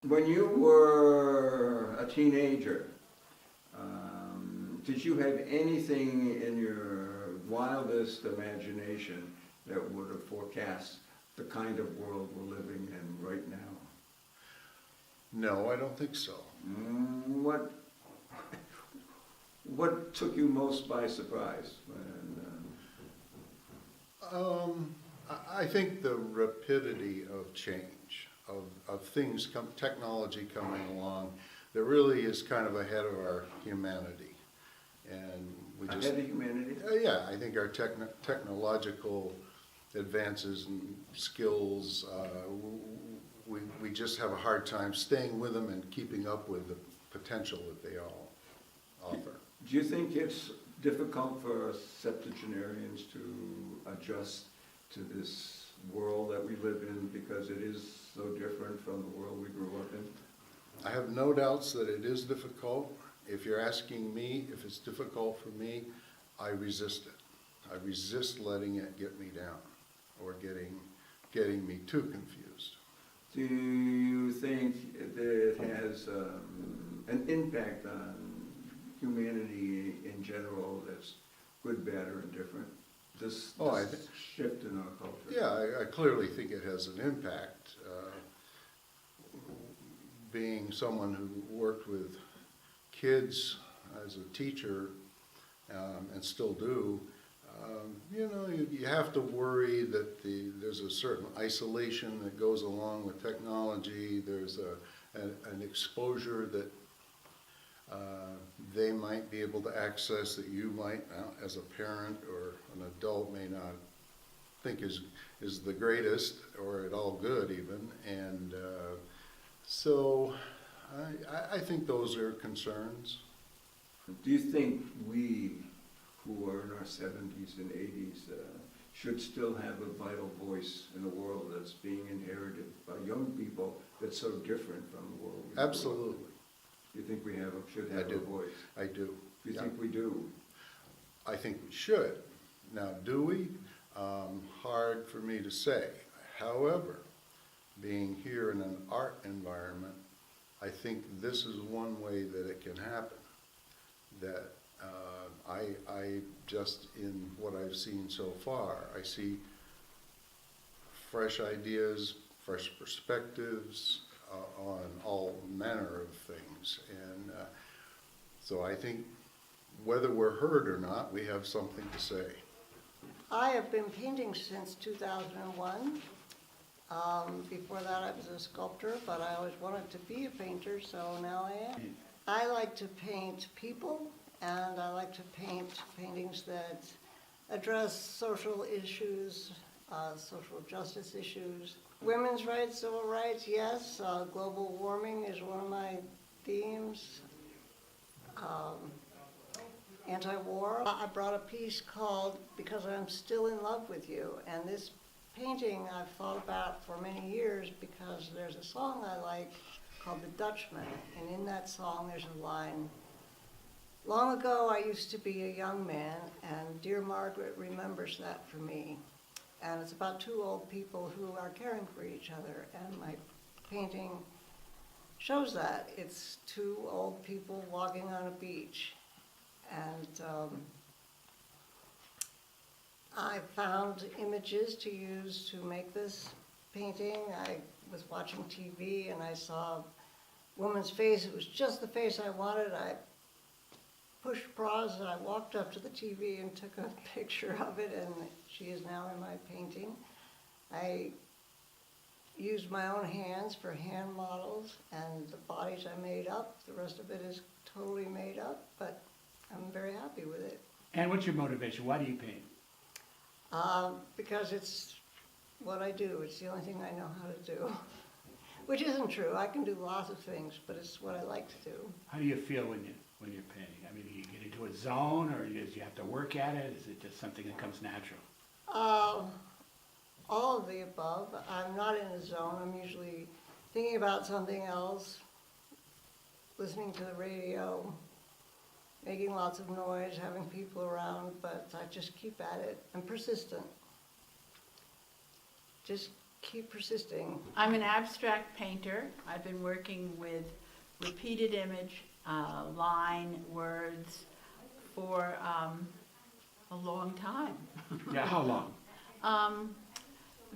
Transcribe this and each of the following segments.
When you were a teenager, did you have anything in your wildest imagination that would have forecast the kind of world we're living in right now? No, I don't think so. What took you most by surprise? I think the rapidity of change, of things, technology coming along, that really is kind of ahead of our humanity. And we just... Ahead of humanity? Yeah, I think our technological advances and skills, we just have a hard time staying with them and keeping up with the potential that they all offer. Do you think it's difficult for septuagenarians to adjust to this world that we live in because it is so different from the world we grew up in? I have no doubts that it is difficult. If you're asking me if it's difficult for me, I resist it. I resist letting it get me down or getting me too confused. Do you think that it has an impact on humanity in general that's good, bad, or indifferent? This shift in our culture? Yeah, I clearly think it has an impact. Being someone who worked with kids as a teacher and still do, you have to worry that there's a certain isolation that goes along with technology. There's an exposure that they might be able to access that you might, as a parent or an adult, may not think is the greatest or at all good even. And so I think those are concerns. Do you think we who are in our 70s and 80s should still have a vital voice in a world that's being inherited by young people that's so different from the world we grew up in? Absolutely. You think we should have a voice? I do. Do you think we do? I think we should. Now, do we? Hard for me to say. However, being here in an art environment, I think this is one way that it can happen. That I just, in what I've seen so far, I see fresh ideas, fresh perspectives on all manner of things. And so I think whether we're heard or not, we have something to say. I have been painting since 2001. Before that I was a sculptor, but I always wanted to be a painter, so now I am. I like to paint people, and I like to paint paintings that address social issues, social justice issues. Women's rights, civil rights, yes. Global warming is one of my themes. Anti-war. I brought a piece called Because I'm Still in Love with You, and this painting I've thought about for many years because there's a song I like called The Dutchman, and in that song there's a line, "Long ago I used to be a young man, and dear Margaret remembers that for me." And it's about two old people who are caring for each other, and my painting shows that. It's two old people walking on a beach. And I found images to use to make this painting. I was watching TV and I saw a woman's face. It was just the face I wanted. I pushed pause and I walked up to the TV and took a picture of it, and she is now in my painting. I used my own hands for hand models, and the bodies I made up. The rest of it is totally made up, but I'm very happy with it. And what's your motivation? Why do you paint? Because it's what I do. It's the only thing I know how to do. Which isn't true. I can do lots of things, but it's what I like to do. How do you feel when you're painting? I mean, do you get into a zone, or do you have to work at it? Is it just something that comes natural? All of the above. I'm not in a zone. I'm usually thinking about something else, listening to the radio, making lots of noise, having people around, but I just keep at it. I'm persistent. Just keep persisting. I'm an abstract painter. I've been working with repeated image, line, words for a long time. Yeah, how long?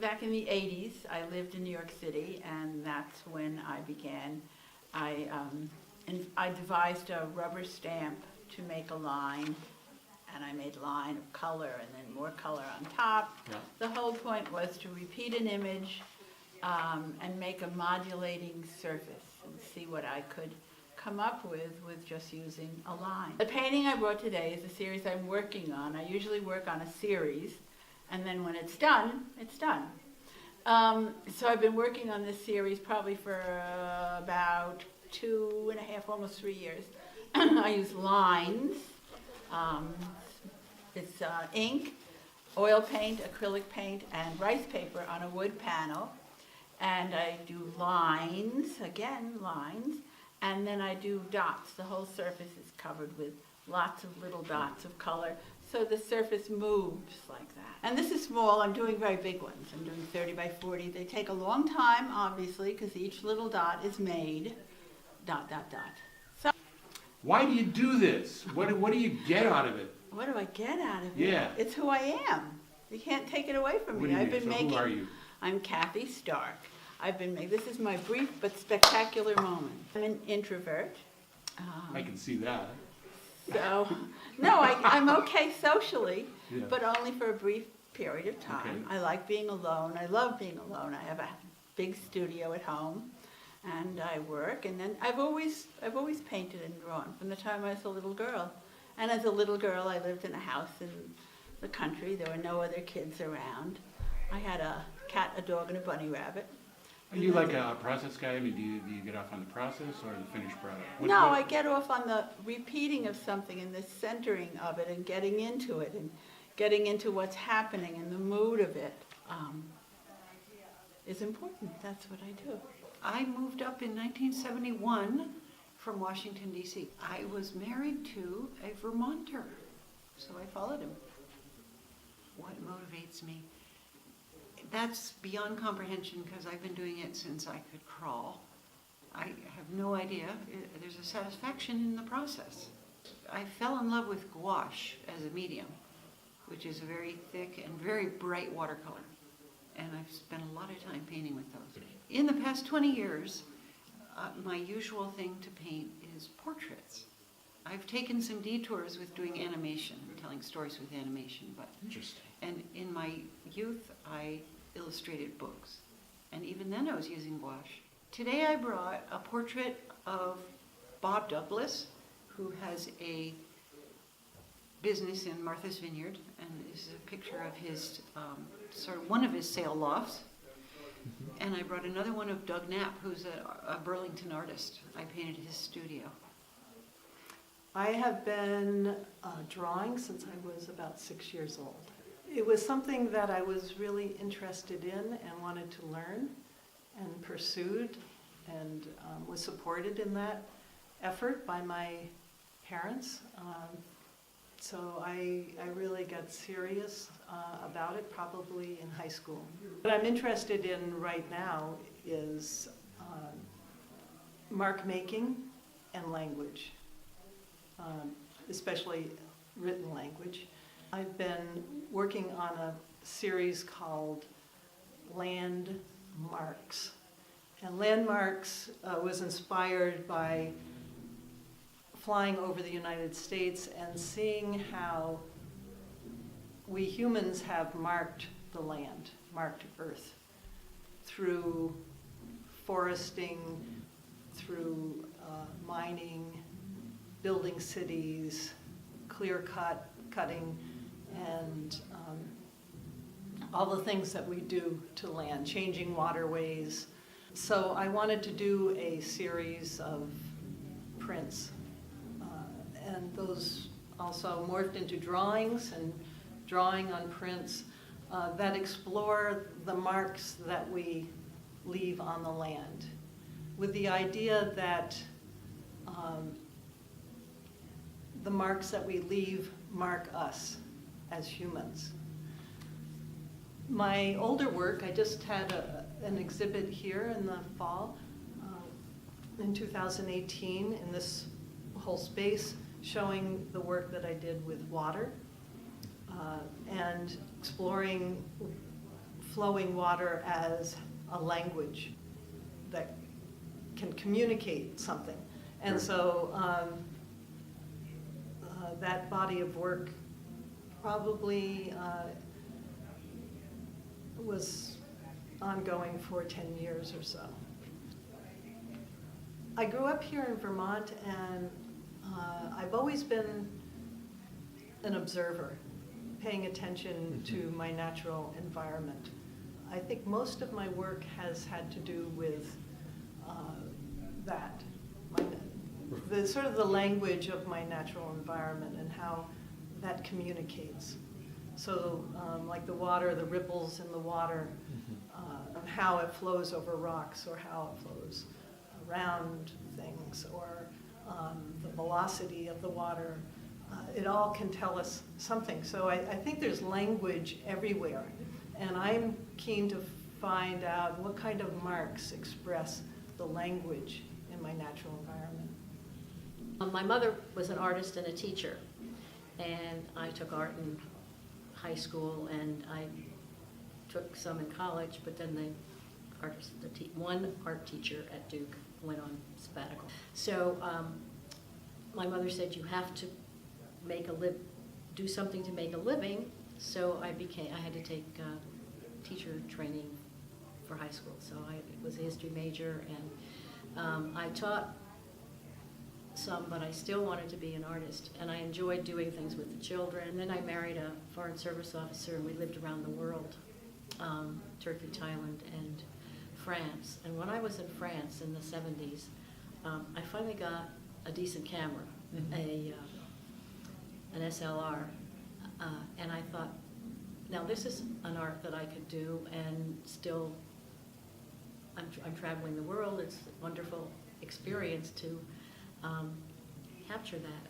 Back in the 80s, I lived in New York City, and that's when I began. I devised a rubber stamp to make a line, and I made line of color and then more color on top. Yeah. The whole point was to repeat an image and make a modulating surface and see what I could come up with just using a line. The painting I brought today is a series I'm working on. I usually work on a series, and then when it's done, it's done. So I've been working on this series probably for about 2.5, almost 3 years. I use lines. It's ink, oil paint, acrylic paint, and rice paper on a wood panel. And I do lines, again, lines, and then I do dots. The whole surface is covered with lots of little dots of color, so the surface moves like that. And this is small. I'm doing very big ones. I'm doing 30 by 40. They take a long time, obviously, because each little dot is made, dot, dot, dot. So Why do you do this? What do you get out of it? what do I get out of it? Yeah. It's who I am. You can't take it away from What me. do you I've mean? been So making. who are you? I'm Kathy Stark. This is my brief but spectacular moment. I'm an introvert. I can see that. So, no, I'm okay socially, Yeah. but only for a brief period of time. Okay. I like being alone. I love being alone. I have a big studio at home, and I work. And then I've always painted and drawn from the time I was a little girl. And as a little girl, I lived in a house in the country. There were no other kids around. I had a cat, a dog, and a bunny rabbit. Are you like a process guy? I mean, do you get off on the process or the finished product? No, I get off on the repeating of something and the centering of it and getting into it and getting into what's happening and the mood of it is important. That's what I do. I moved up in 1971 from Washington, D.C. I was married to a Vermonter, so I followed him. What motivates me? That's beyond comprehension because I've been doing it since I could crawl. I have no idea. There's a satisfaction in the process. I fell in love with gouache as a medium, which is a very thick and very bright watercolor. And I've spent a lot of time painting with those. In the past 20 years, my usual thing to paint is portraits. I've taken some detours with doing animation, telling stories with animation, but Interesting. and in my youth, I illustrated books. And even then I was using gouache. Today I brought a portrait of Bob Douglas, who has a business in Martha's Vineyard, and this is a picture of his, sort of one of his sail lofts. And I brought another one of Doug Knapp, who's a Burlington artist. I painted his studio. I have been drawing since I was about 6 years old. It was something that I was really interested in and wanted to learn and pursued and was supported in that effort by my parents. So I really got serious about it probably in high school. What I'm interested in right now is mark making and language. Especially written language. I've been working on a series called Landmarks. And Landmarks was inspired by flying over the United States and seeing how we humans have marked the land, marked Earth, through foresting, through mining, building cities, cutting, and all the things that we do to land, changing waterways. So I wanted to do a series of prints, and those also morphed into drawings and drawing on prints that explore the marks that we leave on the land, with the idea that the marks that we leave mark us as humans. My older work, I just had an exhibit here in the fall, in 2018, in this whole space, showing the work that I did with water and exploring flowing water as a language that can communicate something. And so that body of work probably was ongoing for 10 years or so. I grew up here in Vermont, and I've always been an observer, paying attention to my natural environment. I think most of my work has had to do with that, the sort of the language of my natural environment and how that communicates. So like the water, the ripples in the water, how it flows over rocks or how it flows around things, or the velocity of the water. It all can tell us something. So I think there's language everywhere. And I'm keen to find out what kind of marks express the language in my natural environment. My mother was an artist and a teacher, and I took art in high school, and I took some in college, but then one art teacher at Duke went on sabbatical. So my mother said, you have to do something to make a living, so I had to take teacher training for high school. So I was a history major, and I taught some, but I still wanted to be an artist, and I enjoyed doing things with the children. And then I married a Foreign Service officer, and we lived around the world, Turkey, Thailand, and France. And when I was in France in the 70s, I finally got a decent camera, an SLR, and I thought, now this is an art that I could do, and still I'm traveling the world. It's a wonderful experience to capture that.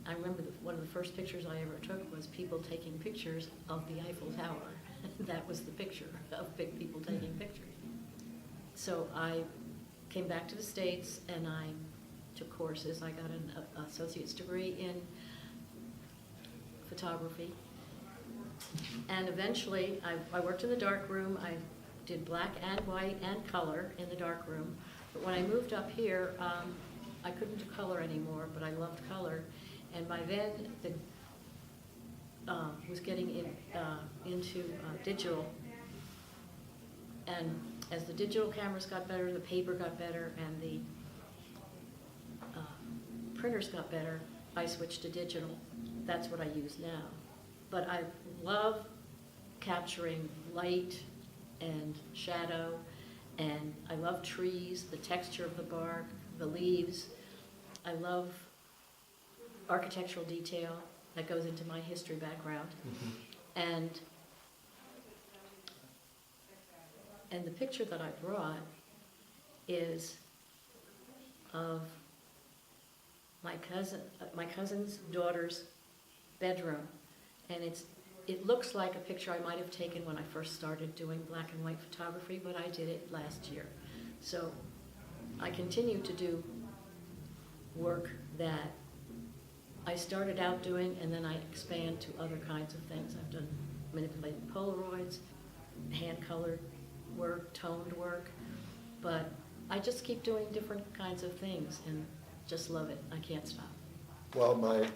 I remember one of the first pictures I ever took was people taking pictures of the Eiffel Tower. That was the picture of big people taking pictures. So I came back to the States, and I took courses. I got an associate's degree in photography. And eventually, I worked in the darkroom. I did black and white and color in the darkroom. But when I moved up here, I couldn't do color anymore, but I loved color. And by then, was getting into digital. And as the digital cameras got better, the paper got better, and the printers got better, I switched to digital. That's what I use now. But I love capturing light and shadow, and I love trees, the texture of the bark, the leaves. I love architectural detail that goes into my history background. And the picture that I brought is of my cousin's daughter's bedroom, and it looks like a picture I might have taken when I first started doing black and white photography, but I did it last year. So I continue to do work that I started out doing, and then I expand to other kinds of things. I've done manipulated Polaroids, hand-colored work, toned work, but I just keep doing different kinds of things and just love it. I can't stop. Well, my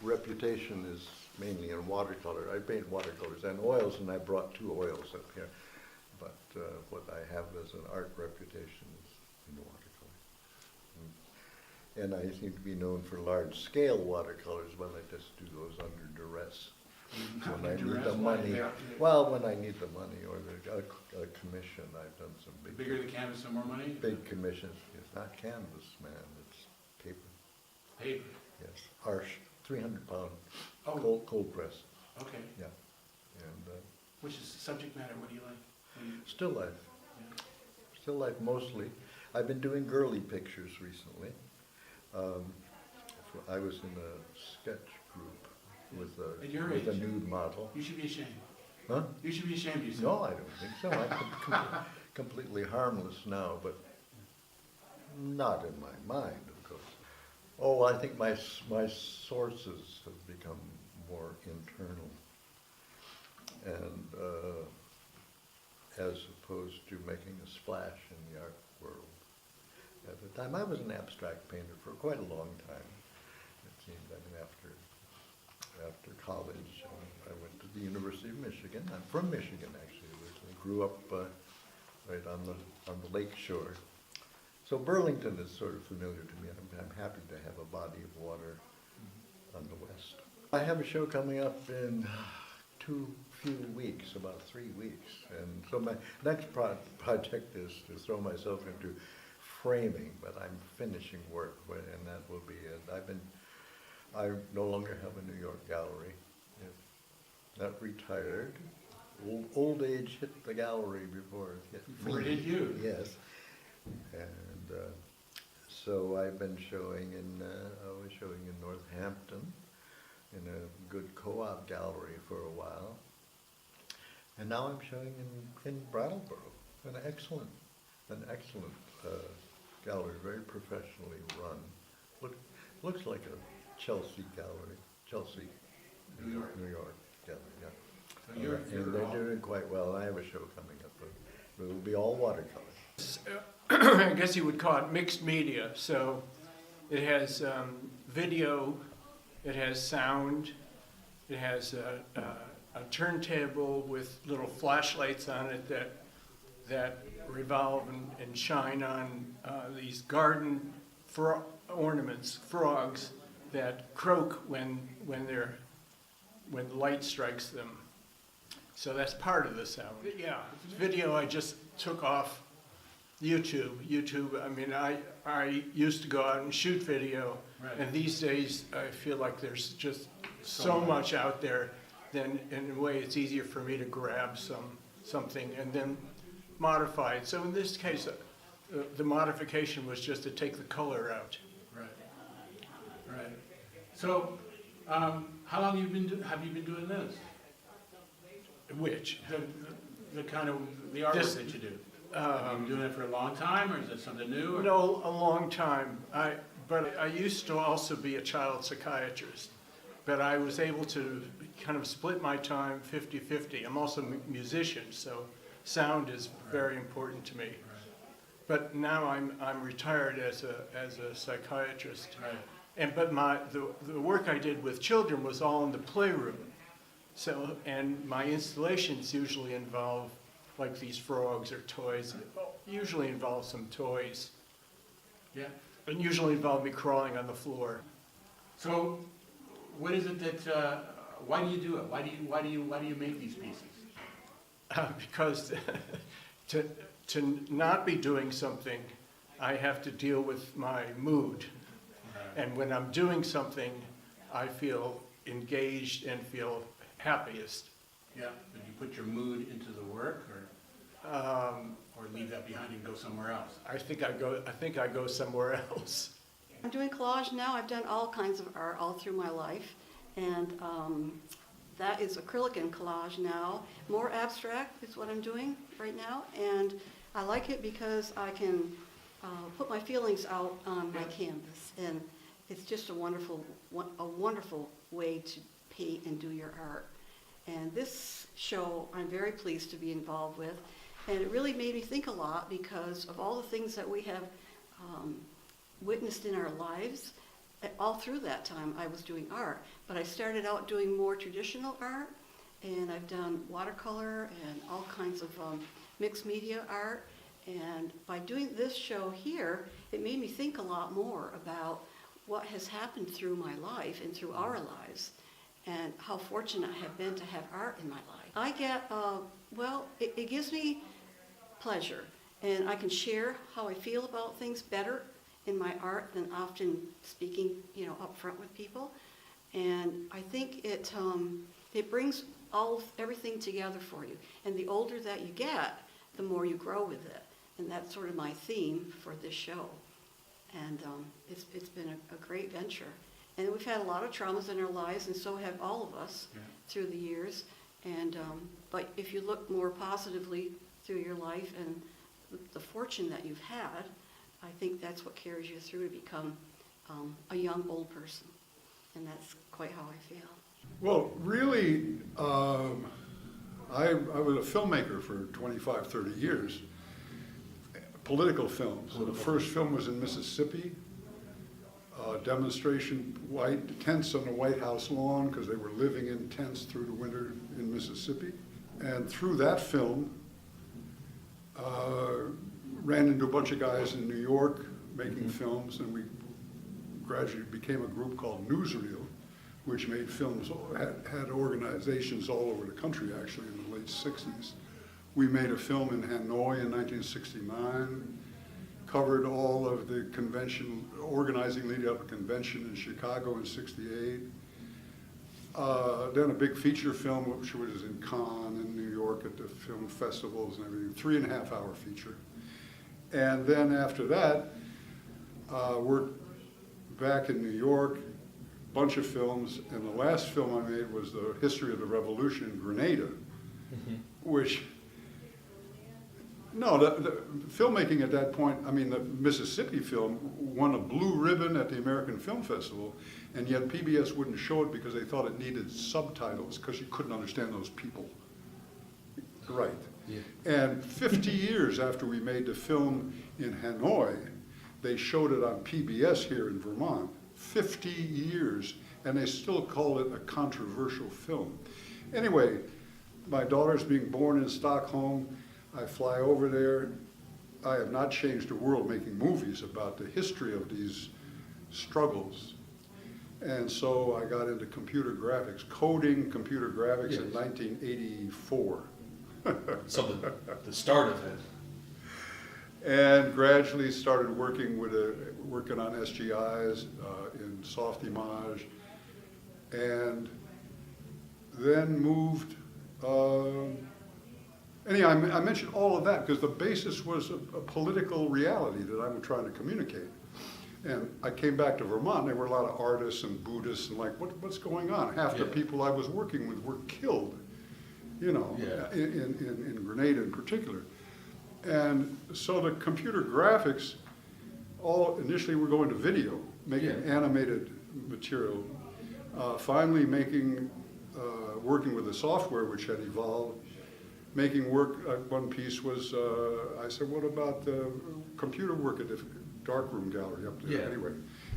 reputation is mainly in watercolor. I paint watercolors and oils, and I brought 2 oils up here. But what I have as an art reputation is in watercolor. And I seem to be known for large-scale watercolors, but I just do those under duress. When I need the money. Well, when I need the money or a commission, I've done some The bigger the canvas, the more money? big commissions. It's not canvas, man, it's paper. Paper. Yes, harsh, 300-pound Oh. cold press. Okay. Yeah, and Which is subject matter, what do you like? still life. Yeah. Still life mostly. I've been doing girly pictures recently. I was in a sketch group with At your a age. nude model. You should be ashamed. Huh? You should be ashamed of yourself. No, I don't think so. I'm completely harmless now, but not in my mind, of course. Oh, I think my sources have become more internal, and as opposed to making a splash in the art world. At the time, I was an abstract painter for quite a long time. It seemed, I mean, after college, I went to the University of Michigan. I'm from Michigan, actually, originally. Grew up right on the lake shore. So Burlington is sort of familiar to me. I'm happy to have a body of water on the west. I have a show coming up in few weeks, about 3 weeks. And so my next project is to throw myself into framing, but I'm finishing work, and that will be it. I no longer have a New York gallery. Not retired. Old age hit the gallery before it hit me. Before it hit you. Yes. And so I've been showing I was showing in Northampton in a good co-op gallery for a while. And now I'm showing in Brattleboro, an excellent gallery, very professionally run. Looks like a Chelsea gallery, New York gallery, yeah. So you're And they're doing quite well. I have a show coming up, but it will be all watercolor. I guess you would call it mixed media. So it has video, it has sound, it has a turntable with little flashlights on it that revolve and shine on these garden ornaments, frogs that croak when the light strikes them. So that's part of the sound. Yeah, video I just took off YouTube. I mean, I used to go out and shoot video, Right. and these days I feel like there's just so much out there. Then in a way it's easier for me to grab something and then modify it. So in this case, the modification was just to take the color out. Right. So, how long have you been doing this? Which? The kind of the artwork This- that you do. Have you been doing it for a long time, or is it something new? Or? No, a long time. But I used to also be a child psychiatrist, but I was able to kind of split my time 50-50. I'm also a musician, so sound is very important to me. But now I'm retired as a psychiatrist. Right. But the work I did with children was all in the playroom. So, and my installations usually involve like these frogs or toys. Usually involve some toys. Yeah. And usually involve me crawling on the floor. So, what is it that? Why do you do it? Why do you make these pieces? Because to not be doing something, I have to deal with my mood. And when I'm doing something, I feel engaged and feel happiest. Yeah. Did you put your mood into the work, or leave that behind and go somewhere else? I think I go somewhere else. I'm doing collage now. I've done all kinds of art all through my life, and that is acrylic and collage now. More abstract is what I'm doing right now, and I like it because I can put my feelings out on my canvas, and it's just a wonderful way to paint and do your art. And this show I'm very pleased to be involved with, and it really made me think a lot because of all the things that we have witnessed in our lives. All through that time I was doing art, but I started out doing more traditional art, and I've done watercolor and all kinds of mixed media art. And by doing this show here, it made me think a lot more about what has happened through my life and through our lives, and how fortunate I have been to have art in my life. I get, it gives me pleasure, and I can share how I feel about things better in my art than often speaking, up front with people. And I think it brings everything together for you. And the older that you get, the more you grow with it. And that's sort of my theme for this show. And it's been a great venture. And we've had a lot of traumas in our lives, and so have all of us through the years. And, but if you look more positively through your life and the fortune that you've had, I think that's what carries you through to become a young old person. And that's quite how I feel. Well, really, I was a filmmaker for 25, 30 years, political films. So the first film was in Mississippi, demonstration, tents on the White House lawn, because they were living in tents through the winter in Mississippi. And through that film, ran into a bunch of guys in New York making films, and we gradually became a group called Newsreel, which made films, had organizations all over the country, actually, in the late 60s. We made a film in Hanoi in 1969, covered all of the convention, organizing leading up to convention in Chicago in 68. Then a big feature film, which was in Cannes in New York at the film festivals and everything, 3.5-hour feature. And then after that, worked back in New York, bunch of films, and the last film I made was the history of the revolution in Grenada, which, no, the filmmaking at that point, I mean, the Mississippi film won a blue ribbon at the American Film Festival, and yet PBS wouldn't show it because they thought it needed subtitles, because you couldn't understand those people. Right. Yeah. And 50 years after we made the film in Hanoi, they showed it on PBS here in Vermont. 50 years, and they still call it a controversial film. Anyway, my daughter's being born in Stockholm. I fly over there. I have not changed the world making movies about the history of these struggles. And so I got into computer graphics, coding computer graphics in 1984. So the start of it. And gradually started working on SGIs in soft image, and then moved. Anyhow, I mentioned all of that because the basis was a political reality that I'm trying to communicate. And I came back to Vermont, and there were a lot of artists and Buddhists, and like, what's going on? Half the people I was working with were killed, you know, in Grenada in particular. And so the computer graphics, all initially were going to video, making animated material. Finally working with the software which had evolved, making work, one piece was, I said, what about the computer work at the darkroom gallery up there anyway?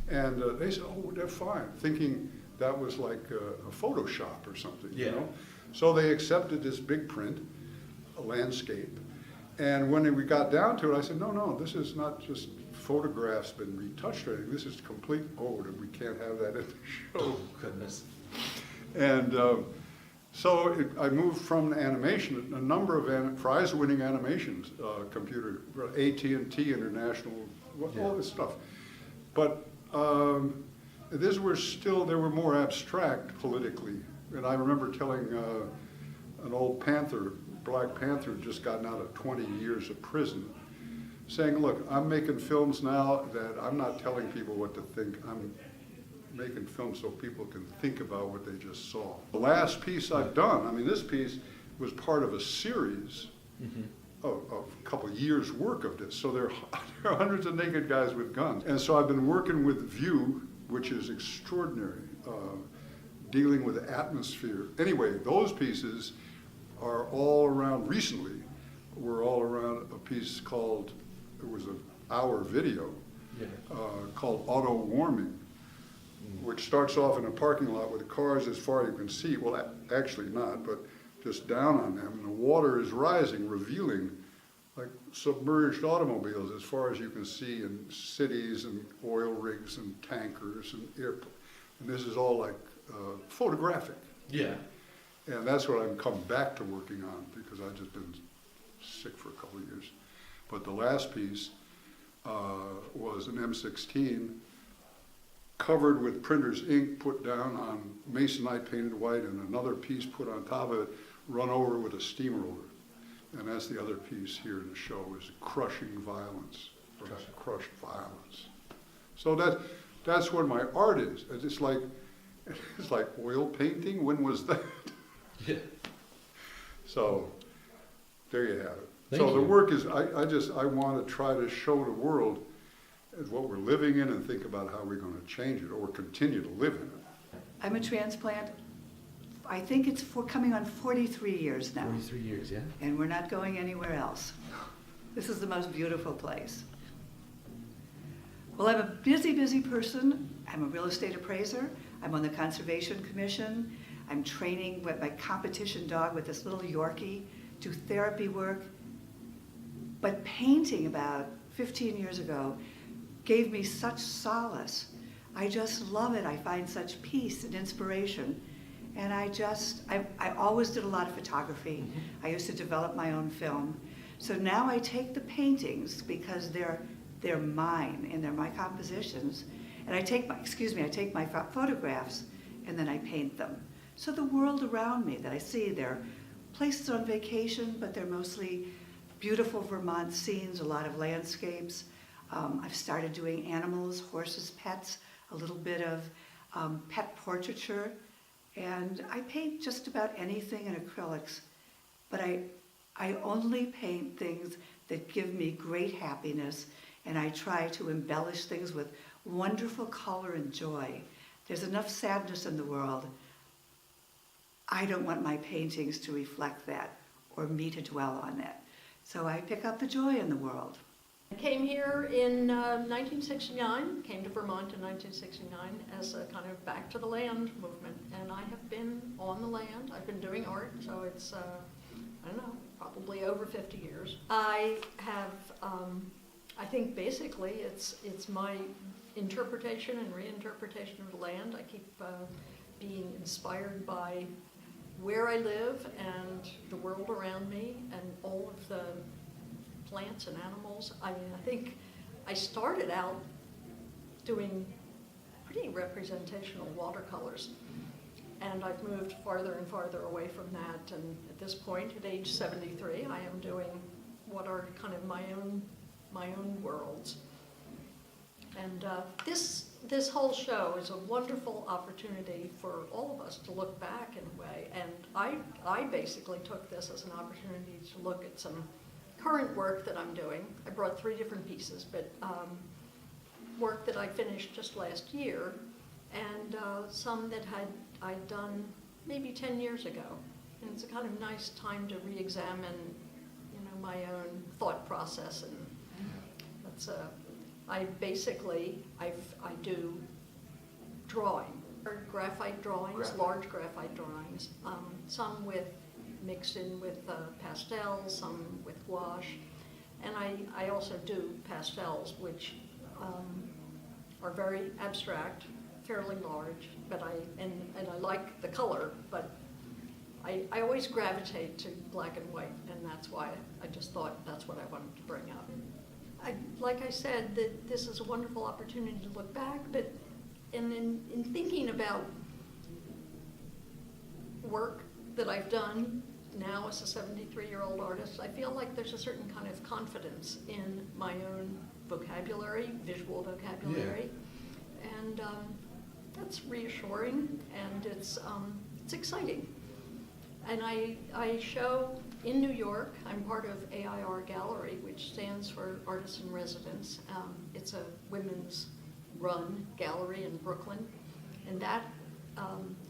And they said, oh, they're fine, thinking that was like a Photoshop or something, you know? So they accepted this big print, a landscape. And when we got down to it, I said, no, this is not just photographs been retouched or anything. This is complete ode, and we can't have that in the show. Oh, goodness. And so I moved from animation, a number of prize-winning animations, computer, AT&T International, all this stuff. But these were still, they were more abstract politically. And I remember telling an old Black Panther had just gotten out of 20 years of prison, saying, look, I'm making films now that I'm not telling people what to think. I'm making films so people can think about what they just saw. The last piece I've done, I mean, this piece was part of a series of a couple of years' work of this. So there are hundreds of naked guys with guns. And so I've been working with View, which is extraordinary, dealing with atmosphere. Anyway, those pieces are all around, recently, were all around a piece called, it was an hour video, called Auto Warming, which starts off in a parking lot with cars as far as you can see. Well, actually not, but just down on them. And the water is rising, revealing like submerged automobiles as far as you can see in cities and oil rigs and tankers and airplanes. And this is all like photographic. Yeah. And that's what I've come back to working on because I've just been sick for a couple of years. But the last piece was an M16 covered with printer's ink, put down on masonite painted white, and another piece put on top of it, run over with a steamroller. And that's the other piece here in the show, is crushing violence, or crushed violence. So that's what my art is. It's like oil painting. When was that? Yeah. So, there you have it. Thank So the you. work is, I want to try to show the world what we're living in and think about how we're going to change it or continue to live in it. I'm a transplant. I think it's coming on 43 years now, 43 years, yeah? and we're not going anywhere else. This is the most beautiful place. Well, I'm a busy, busy person. I'm a real estate appraiser. I'm on the Conservation Commission. I'm training with my competition dog with this little Yorkie, do therapy work. But painting about 15 years ago gave me such solace. I just love it. I find such peace and inspiration. And I always did a lot of photography. I used to develop my own film. So now I take the paintings because they're mine and they're my compositions. And I take my photographs and then I paint them. So the world around me that I see, they're places on vacation, but they're mostly beautiful Vermont scenes, a lot of landscapes. I've started doing animals, horses, pets, a little bit of pet portraiture. And I paint just about anything in acrylics, but I only paint things that give me great happiness, and I try to embellish things with wonderful color and joy. There's enough sadness in the world. I don't want my paintings to reflect that or me to dwell on that. So I pick up the joy in the world. I came here in 1969, came to Vermont in 1969 as a kind of back to the land movement, and I have been on the land. I've been doing art, so it's, I don't know, probably over 50 years. I have, I think basically it's my interpretation and reinterpretation of the land. I keep being inspired by where I live and the world around me and all of the plants and animals. I mean, I think I started out doing pretty representational watercolors, and I've moved farther and farther away from that, and at this point, at age 73, I am doing what are kind of my own worlds. And this whole show is a wonderful opportunity for all of us to look back in a way, and I basically took this as an opportunity to look at some current work that I'm doing. I brought 3 different pieces, but work that I finished just last year, and some that I'd done maybe 10 years ago. And it's a kind of nice time to re-examine, my own thought process, and that's I do drawing, or graphite drawings, large graphite drawings, some mixed in with pastels, some with gouache, and I also do pastels, which are very abstract, fairly large, but I like the color, but I always gravitate to black and white, and that's why I just thought that's what I wanted to bring up. Like I said, that this is a wonderful opportunity to look back, but in thinking about work that I've done now as a 73-year-old artist, I feel like there's a certain kind of confidence in my own vocabulary, visual vocabulary, and that's reassuring, and it's exciting. And I show in New York. I'm part of AIR Gallery, which stands for Artists in Residence. It's a women's run gallery in Brooklyn, and that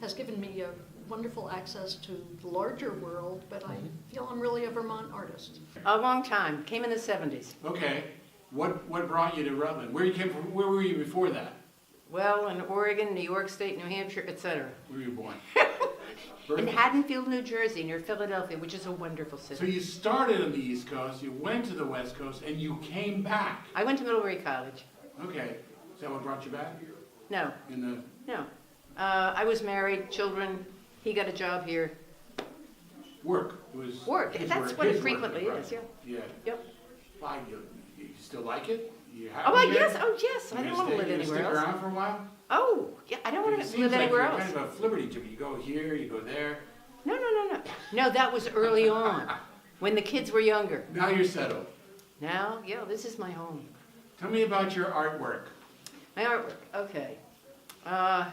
has given me a wonderful access to the larger world, but I feel I'm really a Vermont artist. A long time, came in the 70s. Okay, what brought you to Rutland? Where you came from? Where were you before that? Well, in Oregon, New York State, New Hampshire, etc. Where were you born? In Haddonfield, New Jersey, near Philadelphia, which is a wonderful city. So you started on the East Coast, you went to the West Coast, and you came back. I went to Middlebury College. Okay, is that what brought you back? No, In the no. I was married, children. He got a job here. work? It was Work. his That's work, what his it frequently work, is. Yeah. Yeah. Yep. Why, you still like it? You happy Oh, here? yes. Oh, yes. I You don't want to gonna live stay- anywhere you gonna else. stick around for a while? Oh, yeah. I don't want It to seems live like anywhere you're else. kind of a flibberty to me. You go here, you go there. No. No, that was early on, when the kids were younger. Now you're settled. Now, yeah, this is my home. Tell me about your artwork. My artwork, okay. I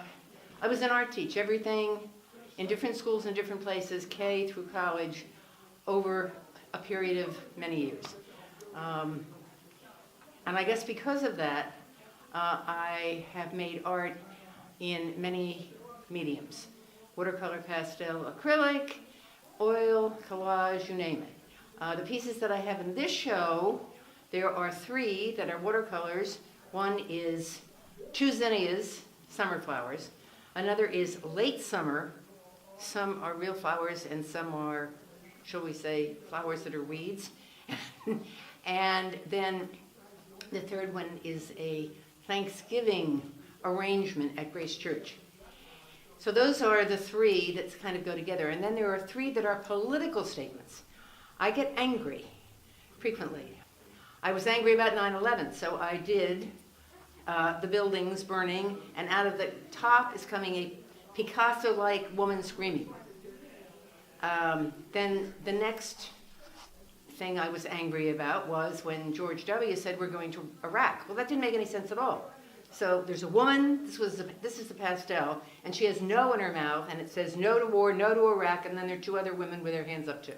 was an art teacher, everything in different schools in different places, K through college. over a period of many years. And I guess because of that, I have made art in many mediums: watercolor, pastel, acrylic, oil, collage, you name it. The pieces that I have in this show, there are 3 that are watercolors. One is 2 zinnias, summer flowers. Another is late summer. Some are real flowers and some are, shall we say, flowers that are weeds. And then the third one is a Thanksgiving arrangement at Grace Church. So those are the 3 that kind of go together. And then there are 3 that are political statements. I get angry frequently. I was angry about 9/11, so I did the buildings burning, and out of the top is coming a Picasso-like woman screaming. Then the next thing I was angry about was when George W. said we're going to Iraq. Well, that didn't make any sense at all. So there's a woman, this is the pastel, and she has no in her mouth, and it says no to war, no to Iraq, and then there are 2 other women with their hands up too.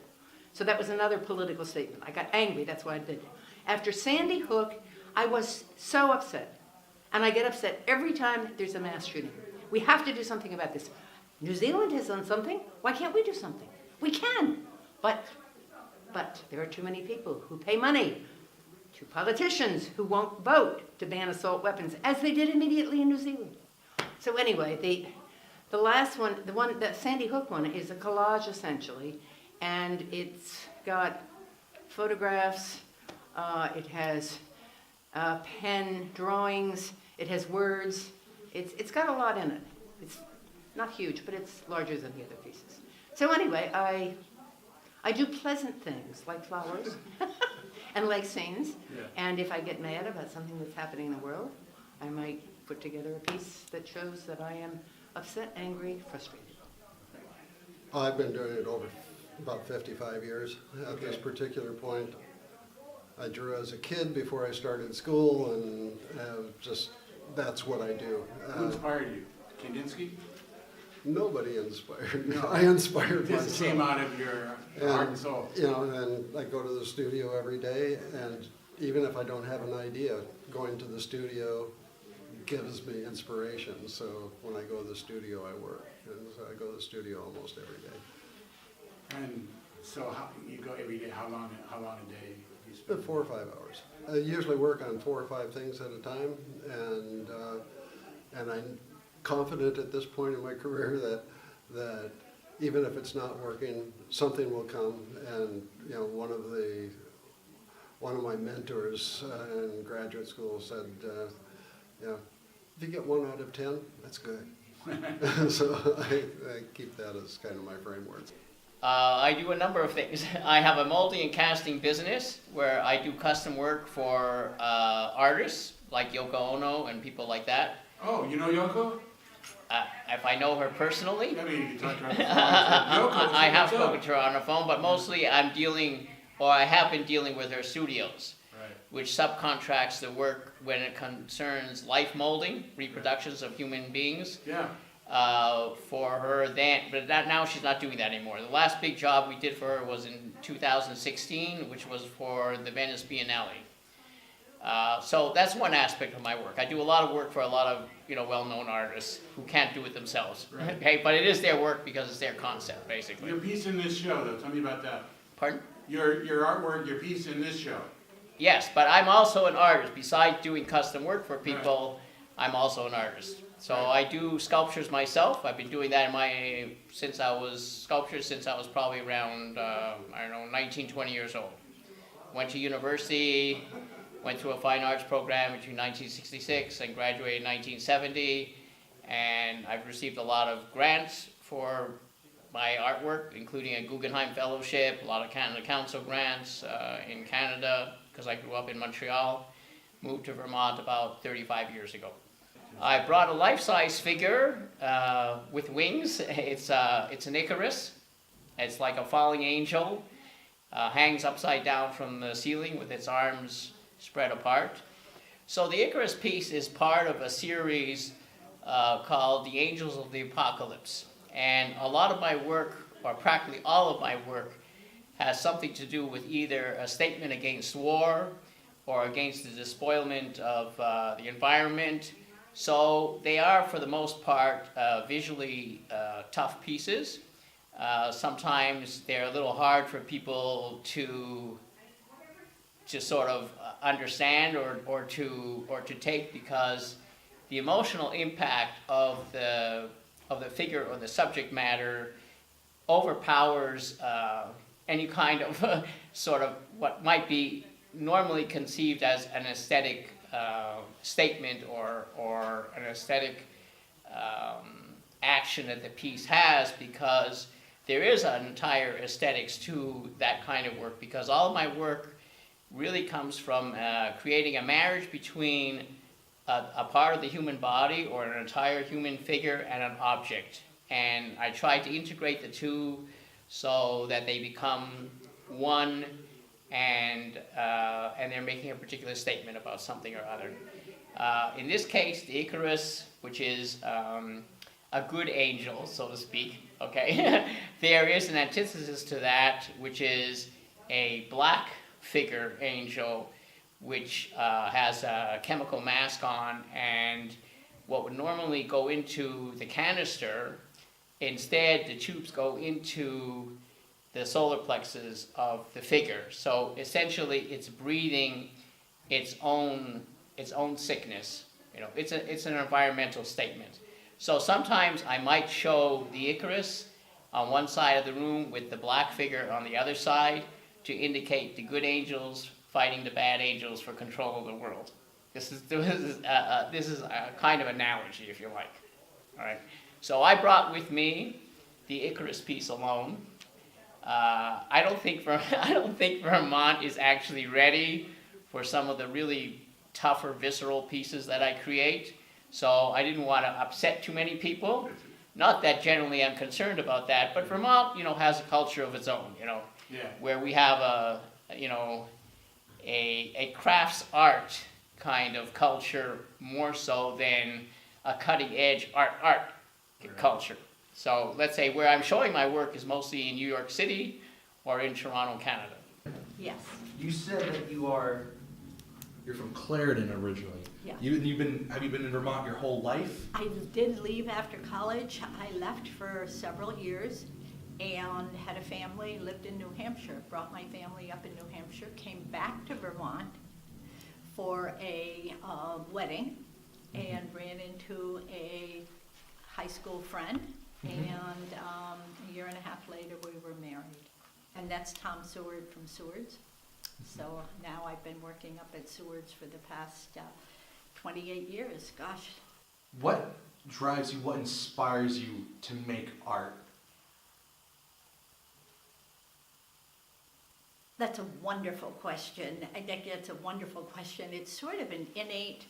So that was another political statement. I got angry, that's why I did it. After Sandy Hook, I was so upset. And I get upset every time there's a mass shooting. We have to do something about this. New Zealand has done something. Why can't we do something? We can. But there are too many people who pay money to politicians who won't vote to ban assault weapons, as they did immediately in New Zealand. So anyway, the last one, the Sandy Hook one, is a collage essentially, and it's got photographs, it has pen drawings, it has words. It's got a lot in it. It's not huge, but it's larger than the other pieces. So anyway, I do pleasant things like flowers and like scenes. Yeah. And if I get mad about something that's happening in the world, I might put together a piece that shows that I am upset, angry, frustrated. I've been doing it over about 55 years at this particular point. I drew as a kid before I started school, and just that's what I do. Who inspired you? Kandinsky? Nobody inspired me. No. I inspired myself. Just came out of your heart and soul. You know, and I go to the studio every day, and even if I don't have an idea, going to the studio gives me inspiration. So when I go to the studio, I work. And so I go to the studio almost every day. And so how, you go every day, how long a day? About 4 or 5 hours. I usually work on 4 or 5 things at a time, and I'm confident at this point in my career that even if it's not working, something will come. And you know, one of my mentors in graduate school said, you know, if you get 1 out of 10, that's good. So I keep that as kind of my framework. I do a number of things. I have a molding and casting business where I do custom work for artists like Yoko Ono and people like that. Oh, you know Yoko? If I know her personally, I mean, you talked to her on the phone. Yoko, I have spoken to her on the phone, but mostly I have been dealing with her studios, Right. which subcontracts the work when it concerns life molding, reproductions of human beings. Yeah. For her then, but now she's not doing that anymore. The last big job we did for her was in 2016, which was for the Venice Biennale. So that's one aspect of my work. I do a lot of work for a lot of well-known artists who can't do it themselves. Right. Okay, but it is their work because it's their concept, basically. Your piece in this show, though, tell me about that. Pardon? Your artwork, your piece in this show. Yes, but I'm also an artist. Besides doing custom work for people, I'm also an artist. So I do sculptures myself. I've been doing that since I was probably around, 19, 20 years old. Went to university, went through a fine arts program between 1966 and graduated in 1970. And I've received a lot of grants for my artwork, including a Guggenheim Fellowship, a lot of Canada Council grants in Canada, because I grew up in Montreal. Moved to Vermont about 35 years ago. I brought a life-size figure with wings. It's an Icarus. It's like a falling angel. Hangs upside down from the ceiling with its arms spread apart. So the Icarus piece is part of a series called The Angels of the Apocalypse. And a lot of my work, or practically all of my work, has something to do with either a statement against war or against the despoilment of the environment. So they are, for the most part, visually tough pieces. Sometimes they're a little hard for people to sort of understand or to take, because the emotional impact of the figure or the subject matter overpowers any kind of sort of what might be normally conceived as an aesthetic statement or an aesthetic action that the piece has, because there is an entire aesthetics to that kind of work, because all of my work really comes from creating a marriage between a part of the human body or an entire human figure and an object. And I try to integrate the two so that they become one, and they're making a particular statement about something or other. In this case, the Icarus, which is a good angel, so to speak, okay? There is an antithesis to that, which is a black figure angel, which has a chemical mask on, and what would normally go into the canister, instead the tubes go into the solar plexus of the figure. So essentially it's breathing its own sickness. You know, it's an environmental statement. So sometimes I might show the Icarus on one side of the room with the black figure on the other side to indicate the good angels fighting the bad angels for control of the world. This is a kind of analogy, if you like. All right. So I brought with me the Icarus piece alone. I don't think Vermont is actually ready for some of the really tougher, visceral pieces that I create. So I didn't want to upset too many people. Not that generally I'm concerned about that, but Vermont, has a culture of its own, where we have a crafts art kind of culture more so than a cutting edge art culture. So let's say where I'm showing my work is mostly in New York City or in Toronto, Canada. Yes. You said that you're from Clarendon originally. Yeah. Have you been in Vermont your whole life? I did leave after college. I left for several years and had a family, lived in New Hampshire, brought my family up in New Hampshire, came back to Vermont for a wedding, and ran into a high school friend, and a year and a half later we were married. And that's Tom Seward from Seward's. So now I've been working up at Seward's for the past 28 years, gosh. What drives you, what inspires you to make art? That's a wonderful question. I think that's a wonderful question. It's sort of an innate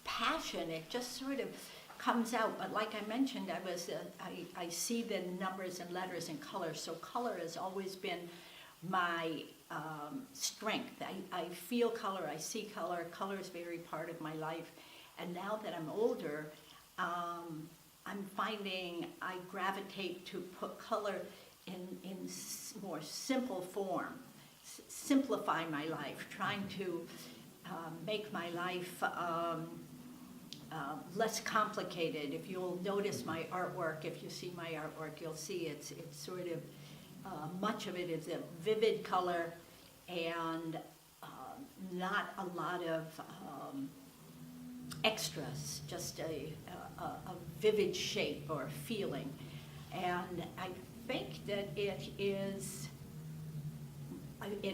passion. It just sort of comes out. But like I mentioned, I see the numbers and letters and colors. So color has always been my strength. I feel color. I see color. Color is very part of my life. And now that I'm older, I'm finding I gravitate to put color in more simple form, simplify my life, trying to make my life less complicated. If you'll notice my artwork, if you see my artwork, you'll see it's sort of, much of it is a vivid color and not a lot of extras, just a vivid shape or feeling. And I think that it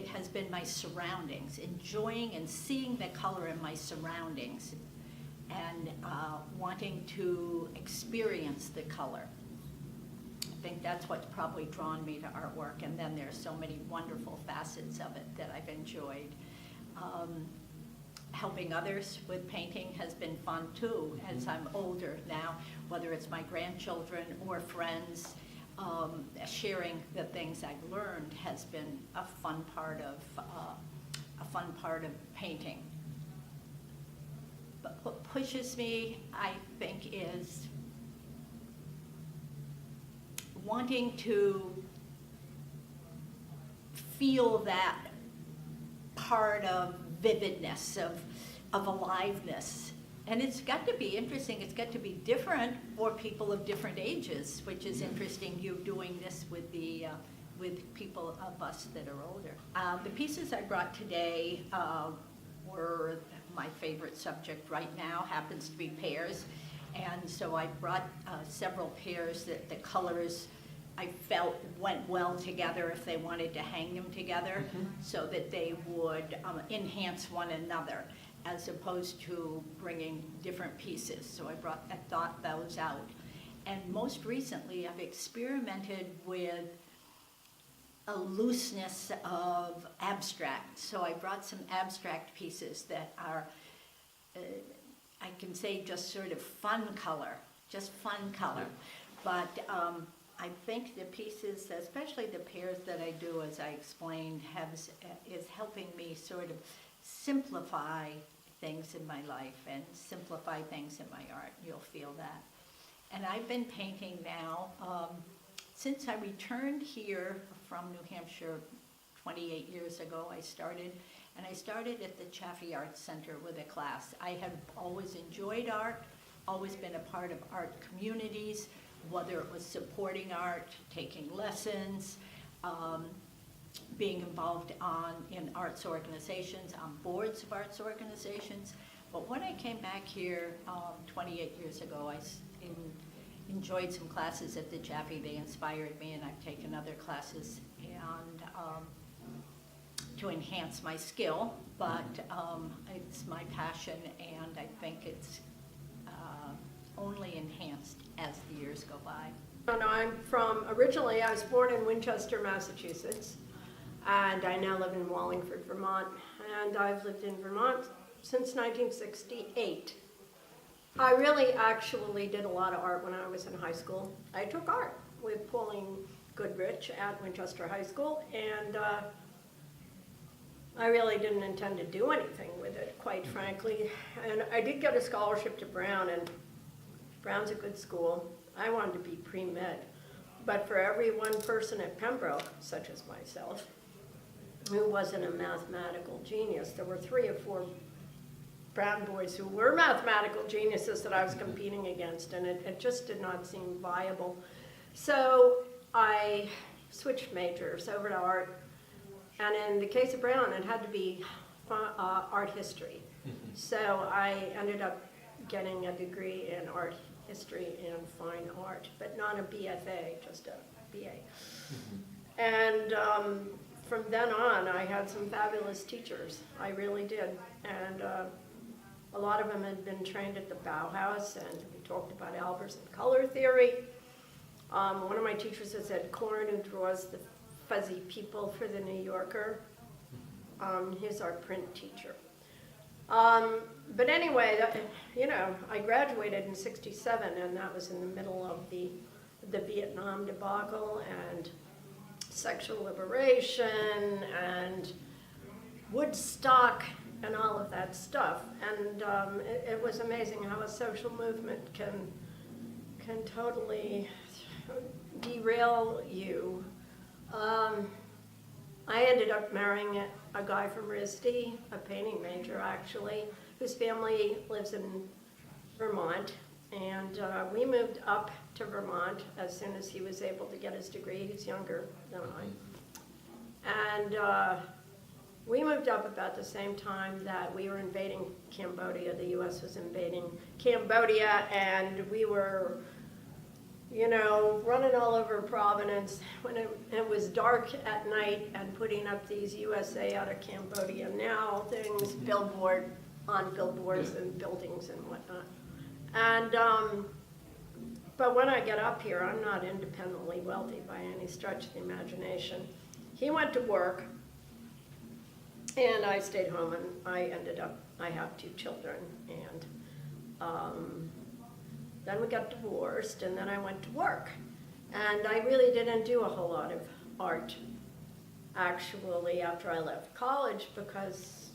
has been my surroundings, enjoying and seeing the color in my surroundings, and wanting to experience the color. I think that's what's probably drawn me to artwork, and then there's so many wonderful facets of it that I've enjoyed. Helping others with painting has been fun too, as I'm older now, whether it's my grandchildren or friends. Sharing the things I've learned has been a fun part of painting. But what pushes me, I think, is wanting to feel that part of vividness, of aliveness. And it's got to be interesting, it's got to be different for people of different ages, which is interesting, you doing this with with people of us that are older. The pieces I brought today were my favorite subject right now, happens to be pears. And so I brought several pears that the colors I felt went well together if they wanted to hang them together, so that they would enhance one another, as opposed to bringing different pieces. So I thought those out. And most recently, I've experimented with a looseness of abstract. So I brought some abstract pieces that are, I can say, just sort of fun color, just fun color. But I think the pieces, especially the pairs that I do, as I explained, is helping me sort of simplify things in my life and simplify things in my art. You'll feel that. And I've been painting now since I returned here from New Hampshire 28 years ago. I started at the Chaffee Arts Center with a class. I have always enjoyed art, always been a part of art communities, whether it was supporting art, taking lessons, being involved in arts organizations, on boards of arts organizations. But when I came back here 28 years ago, I enjoyed some classes at the Chaffee. They inspired me, and I've taken other classes and to enhance my skill. But it's my passion, and I think it's only enhanced as the years go by. Originally I was born in Winchester, Massachusetts, and I now live in Wallingford, Vermont, and I've lived in Vermont since 1968. I really actually did a lot of art when I was in high school. I took art with Pauline Goodrich at Winchester High School, and I really didn't intend to do anything with it, quite frankly. And I did get a scholarship to Brown, and Brown's a good school. I wanted to be pre-med. But for every one person at Pembroke, such as myself, who wasn't a mathematical genius, there were 3 or 4 Brown boys who were mathematical geniuses that I was competing against, and it just did not seem viable. So I switched majors over to art, and in the case of Brown, it had to be art history. So I ended up getting a degree in art history and fine art, but not a BFA, just a BA. And from then on, I had some fabulous teachers. I really did. And a lot of them had been trained at the Bauhaus, and we talked about Albers and color theory. One of my teachers was Ed Korn, who draws the fuzzy people for the New Yorker. He's our print teacher. But anyway, I graduated in '67, and that was in the middle of the Vietnam debacle and sexual liberation and Woodstock and all of that stuff. And it was amazing how a social movement can totally derail you. I ended up marrying a guy from RISD, a painting major actually, whose family lives in Vermont. And we moved up to Vermont as soon as he was able to get his degree. He's younger than I. And we moved up about the same time that we were invading Cambodia. The US was invading Cambodia, and we were running all over Providence when it was dark at night and putting up these USA out of Cambodia now things, on billboards and buildings and whatnot. And, but when I get up here, I'm not independently wealthy by any stretch of the imagination. He went to work, and I stayed home, and I have 2 children, and then we got divorced, and then I went to work. And I really didn't do a whole lot of art, actually, after I left college, because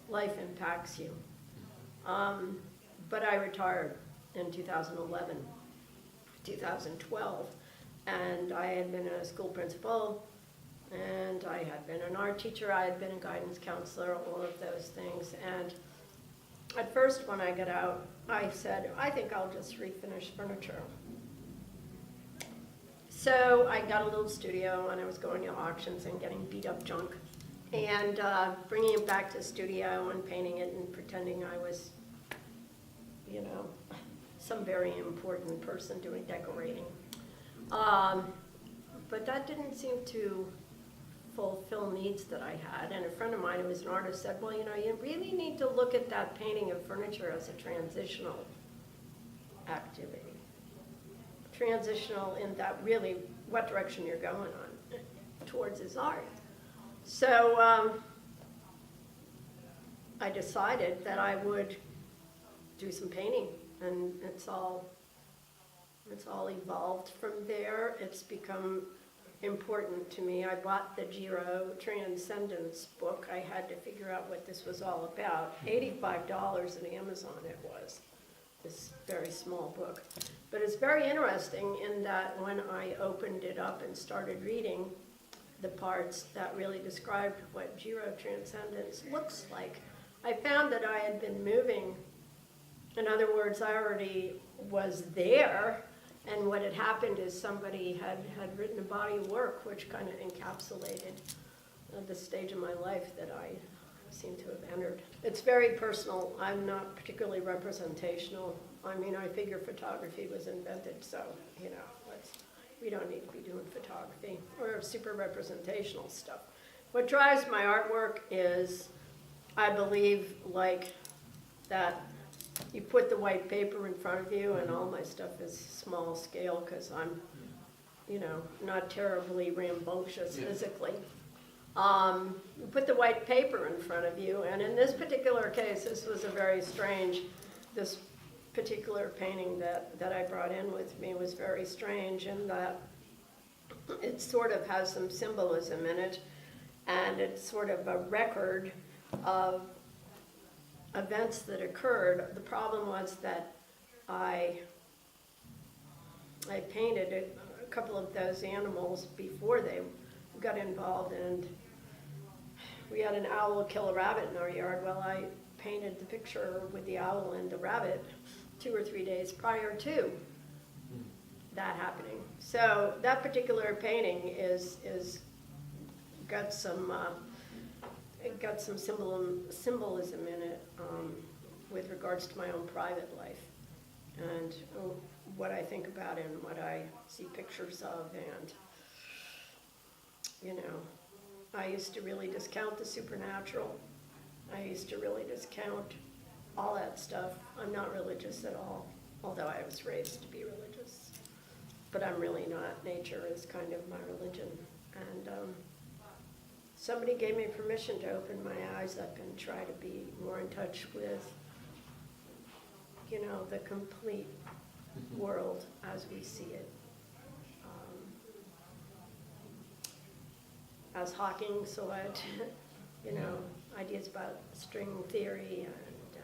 life impacts you. But I retired in 2011, 2012. And I had been a school principal, and I had been an art teacher, I had been a guidance counselor, all of those things. And at first when I got out, I said, I think I'll just refinish furniture. So I got a little studio, and I was going to auctions and getting beat up junk, and bringing it back to the studio and painting it and pretending I was, you know, some very important person doing decorating. But that didn't seem to fulfill needs that I had. And a friend of mine who was an artist said, well, you know, you really need to look at that painting of furniture as a transitional activity. Transitional in that really what direction you're going on towards is art. So I decided that I would do some painting, and it's all evolved from there. It's become important to me. I bought the Giro Transcendence book. I had to figure out what this was all about. $85 at Amazon it was, this very small book. But it's very interesting in that when I opened it up and started reading the parts that really described what Giro Transcendence looks like, I found that I had been moving. In other words, I already was there, and what had happened is somebody had written a body of work which kind of encapsulated the stage of my life that I seem to have entered. It's very personal. I'm not particularly representational. I mean, I figure photography was invented, so, you know, we don't need to be doing photography or super representational stuff. What drives my artwork is, I believe, like that you put the white paper in front of you, and all my stuff is small scale because I'm, you know, not terribly rambunctious physically. You put the white paper in front of you, and in this particular case, this was a very strange, this particular painting that I brought in with me was very strange in that it sort of has some symbolism in it, and it's sort of a record of events that occurred. The problem was that I painted a couple of those animals before they got involved, and we had an owl kill a rabbit in our yard. Well, I painted the picture with the owl and the rabbit 2 or 3 days prior to that happening. So that particular painting is got some symbolism in it with regards to my own private life and what I think about it and what I see pictures of. And you know, I used to really discount the supernatural. I used to really discount all that stuff. I'm not religious at all, although I was raised to be religious. But I'm really not. Nature is kind of my religion. And somebody gave me permission to open my eyes up and try to be more in touch with, you know, the complete world as we see it. As Hawking saw it, you know, ideas about string theory and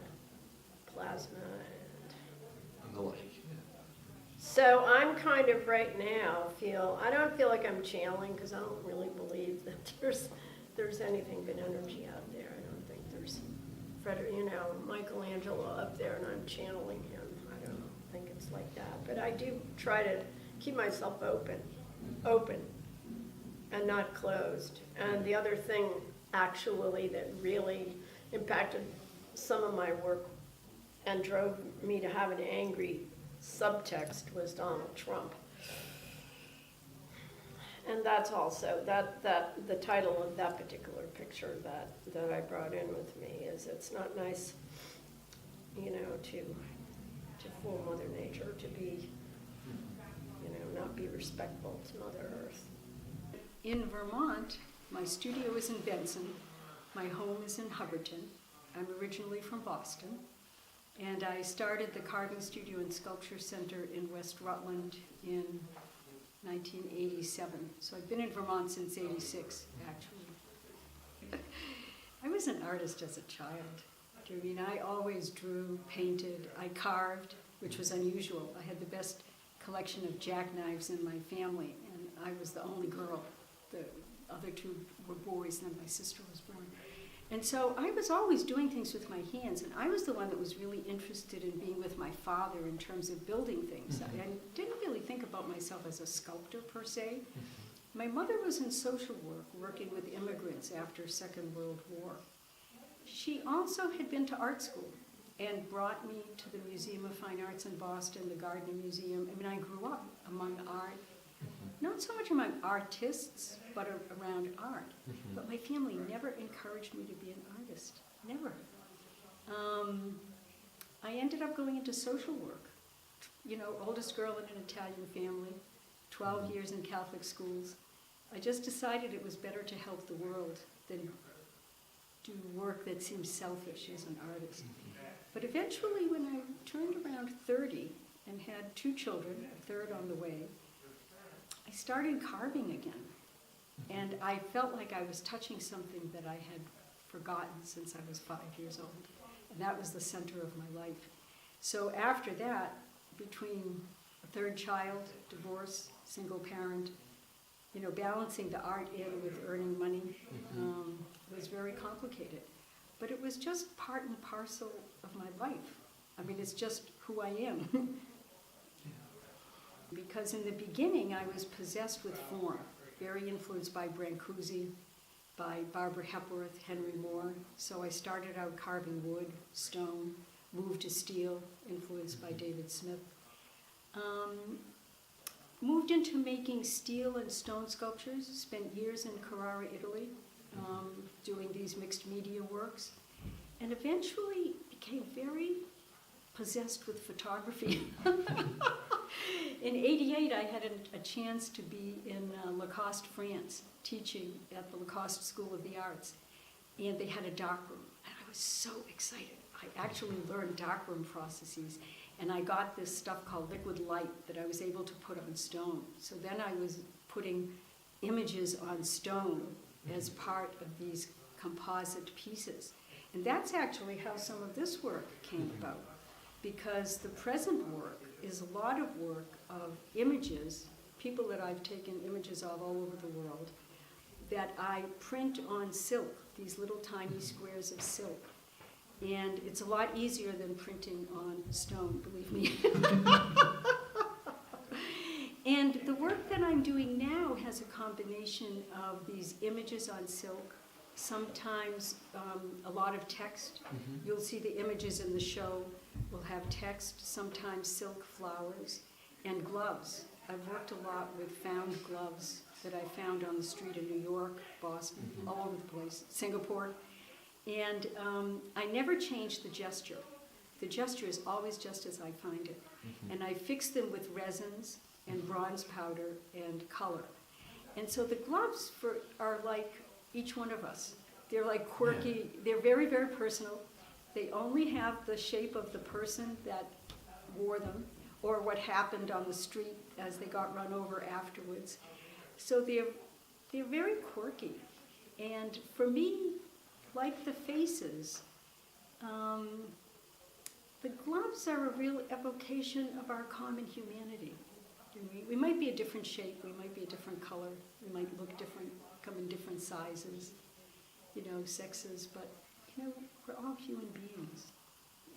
plasma And the like. So I'm kind of right now I don't feel like I'm channeling because I don't really believe that there's anything but energy out there. I don't think there's Michelangelo up there and I'm channeling him. I don't think it's like that. But I do try to keep myself open and not closed. And the other thing actually that really impacted some of my work and drove me to have an angry subtext was Donald Trump. And that's also, the title of that particular picture that I brought in with me is, it's not nice, you know, to fool Mother Nature, to be, you know, not be respectful to Mother Earth. In Vermont, my studio is in Benson, my home is in Hubbardton. I'm originally from Boston, and I started the Carving Studio and Sculpture Center in West Rutland in 1987. So I've been in Vermont since '86, actually. I was an artist as a child. I mean, I always drew, painted, I carved, which was unusual. I had the best collection of jackknives in my family, and I was the only girl. The other two were boys, and then my sister was born. And so I was always doing things with my hands, and I was the one that was really interested in being with my father in terms of building things. I didn't really think about myself as a sculptor per se. My mother was in social work, working with immigrants after Second World War. She also had been to art school and brought me to the Museum of Fine Arts in Boston, the Gardner Museum. I mean, I grew up among art, not so much among artists, but around art. But my family never encouraged me to be an artist, never. I ended up going into social work. You know, oldest girl in an Italian family, 12 years in Catholic schools. I just decided it was better to help the world than do work that seems selfish as an artist. But eventually, when I turned around 30 and had 2 children, a third on the way, I started carving again. And I felt like I was touching something that I had forgotten since I was 5 years old. And that was the center of my life. So after that, between a third child, divorce, single parent, you know, balancing the art in with earning money was very complicated. But it was just part and parcel of my life. I mean, it's just who I am. Because in the beginning, I was possessed with form, very influenced by Brancusi, by Barbara Hepworth, Henry Moore. So I started out carving wood, stone, moved to steel, influenced by David Smith. Moved into making steel and stone sculptures, spent years in Carrara, Italy, doing these mixed media works, and eventually became very possessed with photography. In '88, I had a chance to be in Lacoste, France, teaching at the Lacoste School of the Arts, and they had a darkroom, and I was so excited. I actually learned darkroom processes, and I got this stuff called liquid light that I was able to put on stone. So then I was putting images on stone as part of these composite pieces. And that's actually how some of this work came about, because the present work is a lot of work of images, people that I've taken images of all over the world, that I print on silk, these little tiny squares of silk. And it's a lot easier than printing on stone, believe me. And the work that I'm doing now has a combination of these images on silk, sometimes a lot of text. You'll see the images in the show will have text, sometimes silk flowers, and gloves. I've worked a lot with found gloves that I found on the street in New York, Boston, all over the place, Singapore. And I never change the gesture. The gesture is always just as I find it. And I fix them with resins and bronze powder and color. And so the gloves are like each one of us. They're like quirky, they're very, very personal. They only have the shape of the person that wore them or what happened on the street as they got run over afterwards. So they're very quirky. And for me, like the faces, the gloves are a real evocation of our common humanity. We might be a different shape, we might be a different color, we might look different, come in different sizes, sexes, but we're all human beings.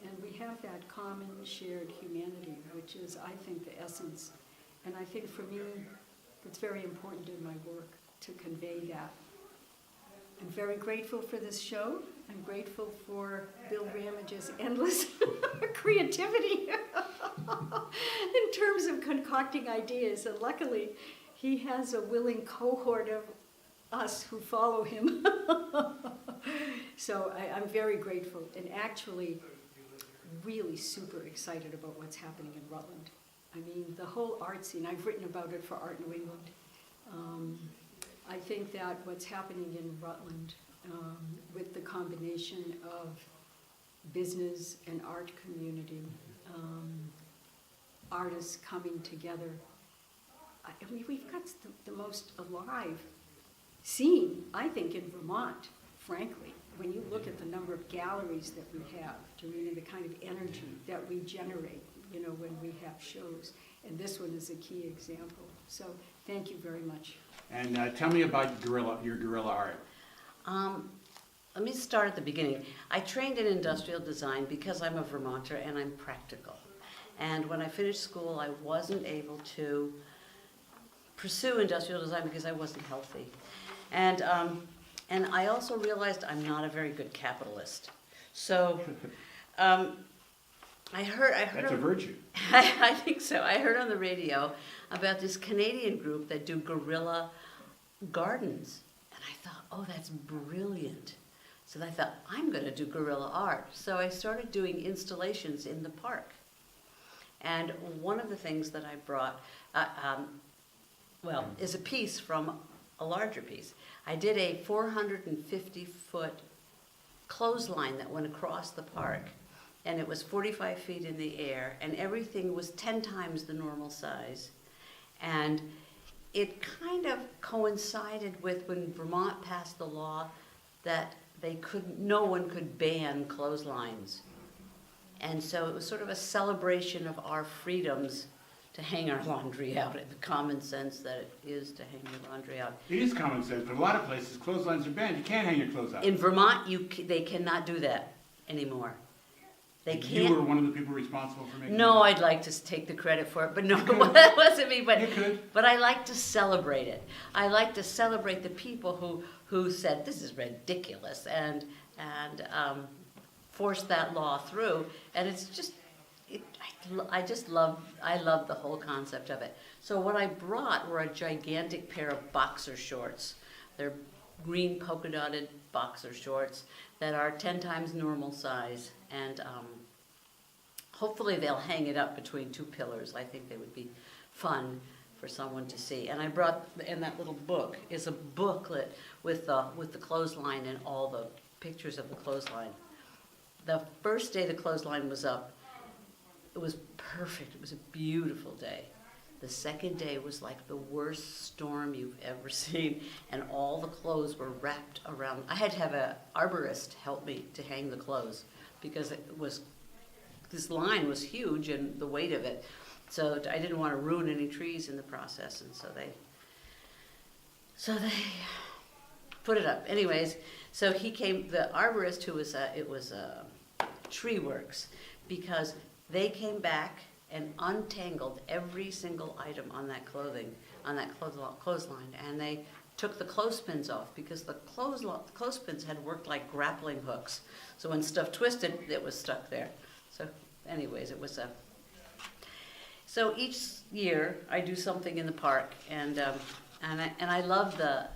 And we have that common shared humanity, which is, I think, the essence. And I think for me, it's very important in my work to convey that. I'm very grateful for this show. I'm grateful for Bill Ramage's endless creativity in terms of concocting ideas. And luckily, he has a willing cohort of us who follow him. So I'm very grateful and actually really super excited about what's happening in Rutland. I mean, the whole art scene, I've written about it for Art New England. I think that what's happening in Rutland with the combination of business and art community, artists coming together, I mean, we've got the most alive scene, I think, in Vermont, frankly. When you look at the number of galleries that we have, the kind of energy that we generate, when we have shows. and this one is a key example. So thank you very much. And tell me about your guerrilla art. Let me start at the beginning. I trained in industrial design because I'm a Vermonter and I'm practical. And when I finished school, I wasn't able to pursue industrial design because I wasn't healthy. And I also realized I'm not a very good capitalist. So I heard That's a virtue. I think so. I heard on the radio about this Canadian group that do guerrilla gardens. And I thought, oh, that's brilliant. So I thought, I'm going to do guerrilla art. So I started doing installations in the park. And one of the things that I brought, is a piece from a larger piece. I did a 450-foot clothesline that went across the park. And it was 45 feet in the air. And everything was 10 times the normal size. And it kind of coincided with when Vermont passed the law that no one could ban clotheslines. And so it was sort of a celebration of our freedoms to hang our laundry out, the common sense that it is to hang your laundry out. It is common sense, but a lot of places clotheslines are banned. You can't hang your clothes out. In Vermont, they cannot do that anymore. They can't. You were one of the people responsible for making No, that. I'd like to take the credit for it, but no, it wasn't me. But you could. But I like to celebrate it. I like to celebrate the people who said this is ridiculous and forced that law through. And it's just, I love the whole concept of it. So what I brought were a gigantic pair of boxer shorts. They're green polka dotted boxer shorts that are 10 times normal size, and hopefully they'll hang it up between two pillars. I think they would be fun for someone to see. And I brought, in that little book, is a booklet with the clothesline and all the pictures of the clothesline. The first day the clothesline was up, it was perfect. It was a beautiful day. The second day was like the worst storm you've ever seen, and all the clothes were wrapped around. I had to have an arborist help me to hang the clothes because this line was huge and the weight of it. So I didn't want to ruin any trees in the process, and so they put it up. Anyways, so he came, the arborist who was, it was Tree Works, because they came back and untangled every single item on that clothesline, and they took the clothespins off because the clothespins had worked like grappling hooks. So when stuff twisted, it was stuck there. So anyways, it was so each year I do something in the park, and I love the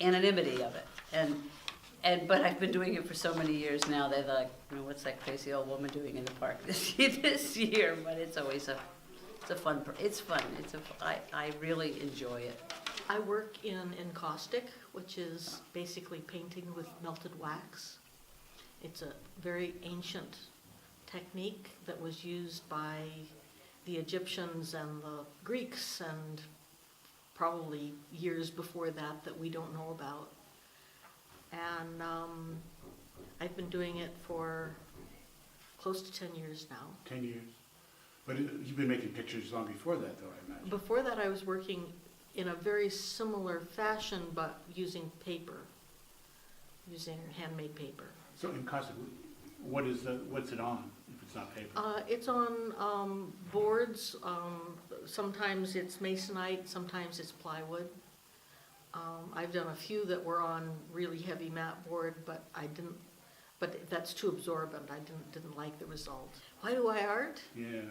anonymity of it, but I've been doing it for so many years now. They're like, what's that crazy old woman doing in the park this year? But it's always it's fun. I really enjoy it. I work in encaustic, which is basically painting with melted wax. It's a very ancient technique that was used by the Egyptians and the Greeks, and probably years before that we don't know about. And I've been doing it for close to 10 years now. 10 years. But you've been making pictures long before that, though, I imagine. Before that, I was working in a very similar fashion, but using paper, using handmade paper. So in Costa, what's it on, if it's not paper? It's on boards. Sometimes it's masonite, sometimes it's plywood. I've done a few that were on really heavy mat board, but that's too absorbent. I didn't like the result. Why do I art? Yeah.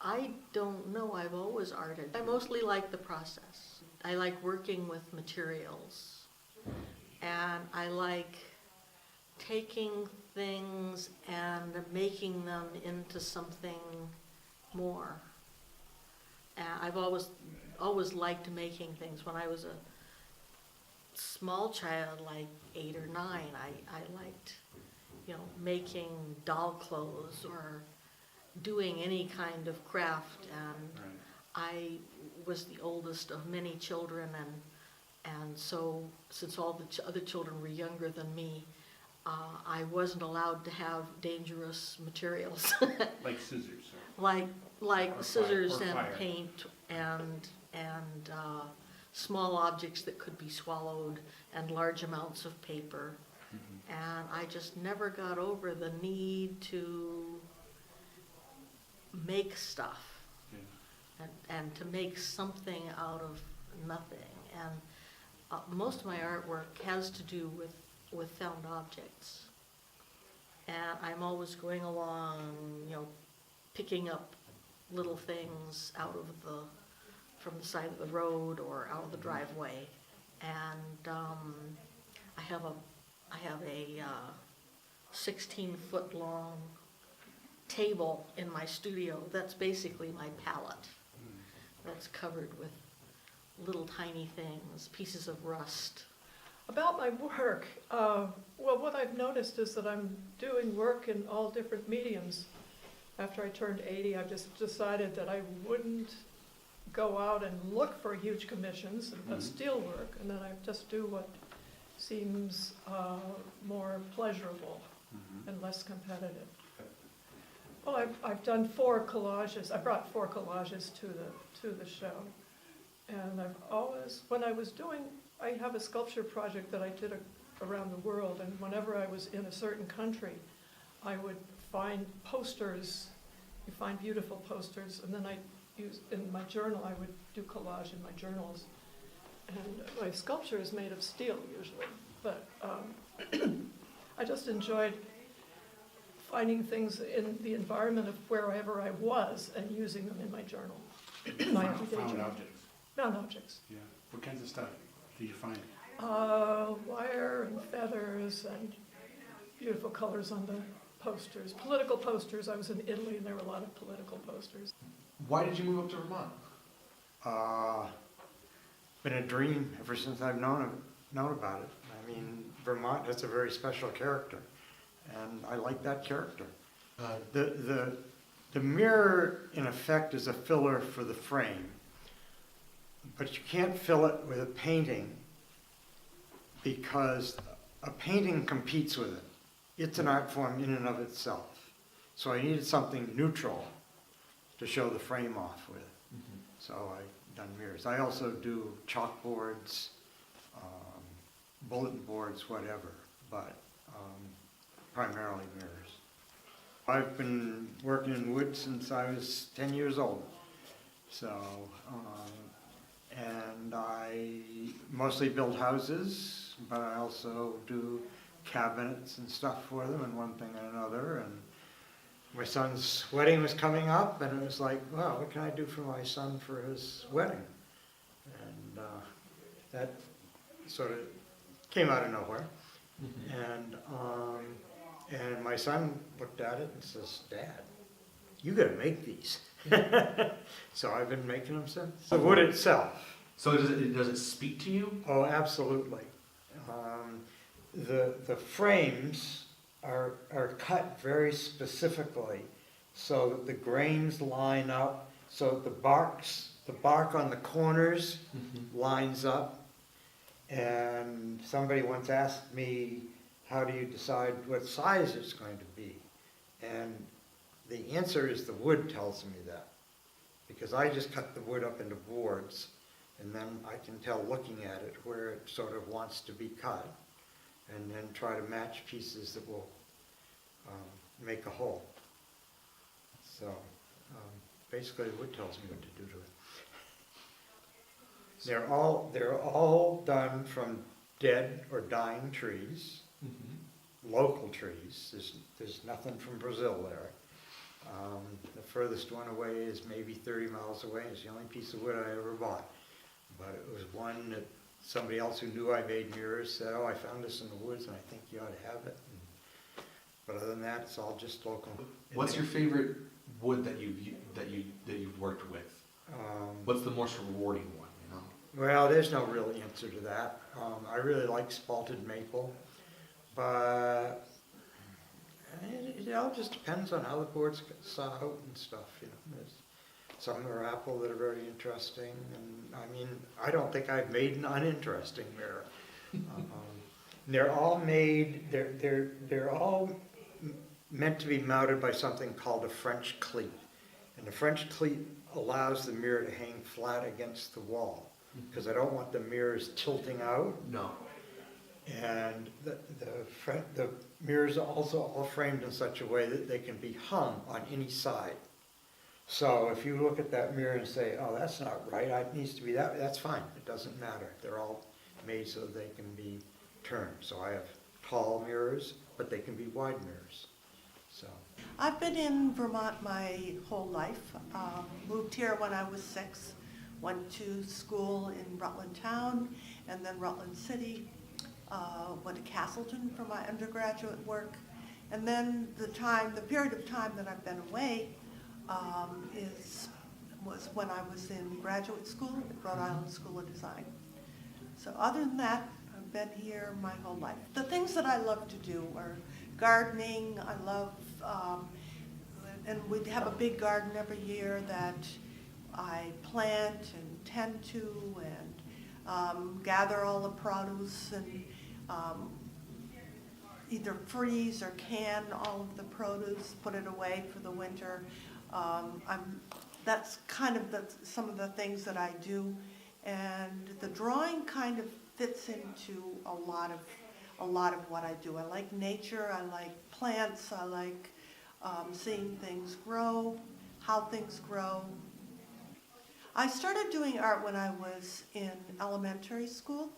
I don't know. I've always arted. I mostly like the process. I like working with materials, and I like taking things and making them into something more. And I've always liked making things. When I was a small child, like 8 or 9, I liked, making doll clothes or doing any kind of craft. And Right. I was the oldest of many children, and so since all the other children were younger than me, I wasn't allowed to have dangerous materials. Like scissors. Like Or scissors fire. and paint and small objects that could be swallowed and large amounts of paper. And I just never got over the need to make stuff and to make something out of nothing. And most of my artwork has to do with found objects. And I'm always going along, picking up little things from the side of the road or out of the driveway. And I have a 16-foot long table in my studio. That's basically my palette. That's covered with little tiny things, pieces of rust. About my work, well, what I've noticed is that I'm doing work in all different mediums. After I turned 80, I just decided that I wouldn't go out and look for huge commissions of steel work, and then I just do what seems more pleasurable and less competitive. Well, I've done 4 collages. I brought 4 collages to the show, and I've always, when I was doing, I have a sculpture project that I did around the world, and whenever I was in a certain country, I would find posters. You find beautiful posters, and then I use in my journal. I would do collage in my journals, and my sculpture is made of steel usually, but I just enjoyed finding things in the environment of wherever I was and using them in my journal. My everyday Found journal. objects. Found objects. Yeah. What kinds of stuff do you find? Wire and feathers and beautiful colors on the posters. Political posters. I was in Italy and there were a lot of political posters. Why did you move up to Vermont? Been a dream ever since I've known about it. I mean, Vermont has a very special character, and I like that character. The mirror, in effect, is a filler for the frame, but you can't fill it with a painting because a painting competes with it. It's an art form in and of itself. So I needed something neutral to show the frame off with. So I've done mirrors. I also do chalkboards, bulletin boards, whatever, but primarily mirrors. I've been working in wood since I was 10 years old. So, and I mostly build houses, but I also do cabinets and stuff for them, and one thing and another. And my son's wedding was coming up, and it was like, well, what can I do for my son for his wedding? And that sort of came out of nowhere. And my son looked at it and says, Dad, you gotta make these. So I've been making them since. The wood itself. So does it speak to you? Oh, absolutely. The frames are cut very specifically so that the grains line up, so that the bark on the corners lines up. And somebody once asked me, how do you decide what size it's going to be? And the answer is the wood tells me that. Because I just cut the wood up into boards, and then I can tell looking at it where it sort of wants to be cut, and then try to match pieces that will make a whole. So basically the wood tells me what to do to it. They're all done from dead or dying trees, local trees. There's nothing from Brazil there. The furthest one away is maybe 30 miles away. It's the only piece of wood I ever bought. But it was one that somebody else who knew I made mirrors said, oh, I found this in the woods and I think you ought to have it. But other than that, it's all just local. What's your favorite wood that you've worked with? What's the most rewarding one? You know? Well, there's no real answer to that. I really like spalted maple, but it all just depends on how the boards saw out and stuff. You know, there's some are apple that are very interesting, and I mean, I don't think I've made an uninteresting mirror. They're all made, they're all meant to be mounted by something called a French cleat. And the French cleat allows the mirror to hang flat against the wall, because I don't want the mirrors tilting out. No. And the mirrors are also all framed in such a way that they can be hung on any side. So if you look at that mirror and say, oh, that's not right, it needs to be that, that's fine, it doesn't matter. They're all made so they can be turned. So I have tall mirrors, but they can be wide mirrors. So. I've been in Vermont my whole life. Moved here when I was 6, went to school in Rutland town and then Rutland City. Went to Castleton for my undergraduate work. And then the period of time that I've been away was when I was in graduate school at Rhode Island School of Design. So other than that, I've been here my whole life. The things that I love to do are gardening. I love, and we have a big garden every year that I plant and tend to and gather all the produce and either freeze or can all of the produce, put it away for the winter. That's kind of some of the things that I do, and the drawing kind of fits into a lot of what I do. I like nature, I like plants, I like seeing things grow, how things grow. I started doing art when I was in elementary school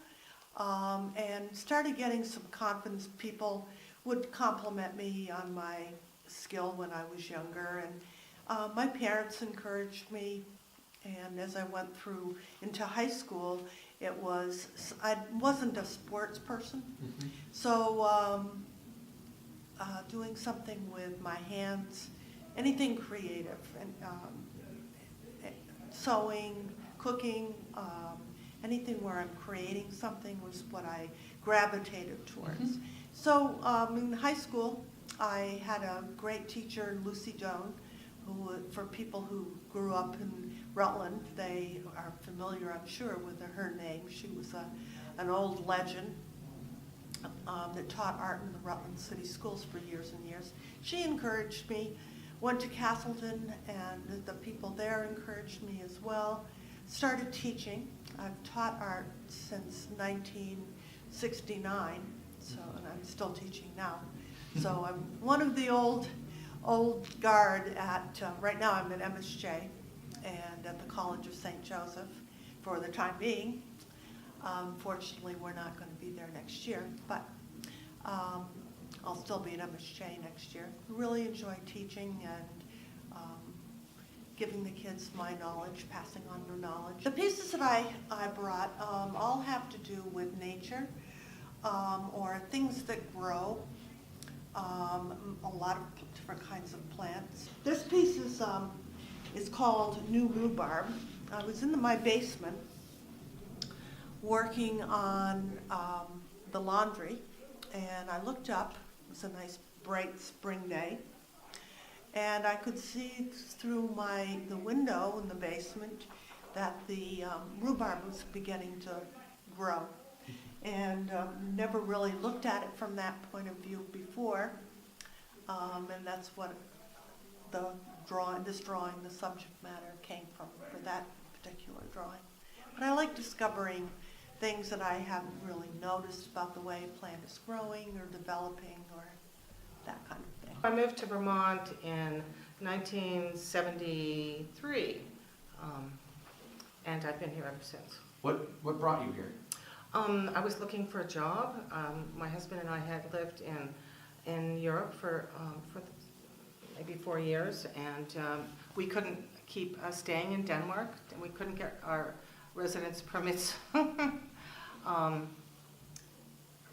and started getting some confidence. People would compliment me on my skill when I was younger, and my parents encouraged me. And as I went through into high school, I wasn't a sports person, so doing something with my hands, anything creative, and sewing, cooking, anything where I'm creating something was what I gravitated towards. So in high school, I had a great teacher, Lucy Doan, who, for people who grew up in Rutland, they are familiar, I'm sure, with her name. She was an old legend that taught art in the Rutland City Schools for years and years. She encouraged me, went to Castleton, and the people there encouraged me as well. Started teaching. I've taught art since 1969, and I'm still teaching now. So I'm one of the old guard at, right now I'm at MSJ and at the College of St. Joseph for the time being. Fortunately, we're not going to be there next year, but I'll still be at MSJ next year. Really enjoy teaching and giving the kids my knowledge, passing on their knowledge. The pieces that I brought all have to do with nature or things that grow. A lot of different kinds of plants. This piece is called New Rhubarb. I was in my basement working on the laundry, and I looked up. It was a nice bright spring day, and I could see through the window in the basement that the rhubarb was beginning to grow. And never really looked at it from that point of view before, and that's what this drawing, the subject matter came from for that particular drawing. But I like discovering things that I haven't really noticed about the way a plant is growing or developing or that kind of thing. I moved to Vermont in 1973, and I've been here ever since. What brought you here? I was looking for a job. My husband and I had lived in Europe for maybe 4 years, and we couldn't keep staying in Denmark, and we couldn't get our residence permits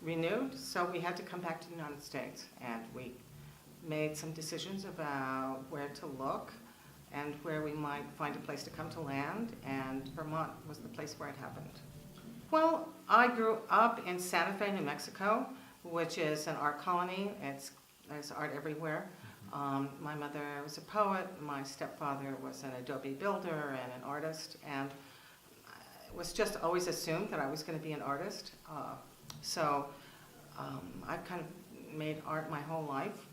renewed, so we had to come back to the United States, and we made some decisions about where to look and where we might find a place to come to land, and Vermont was the place where it happened. Well, I grew up in Santa Fe, New Mexico, which is an art colony. There's art everywhere. My mother was a poet. My stepfather was an adobe builder and an artist, and it was just always assumed that I was going to be an artist. So I've kind of made art my whole life.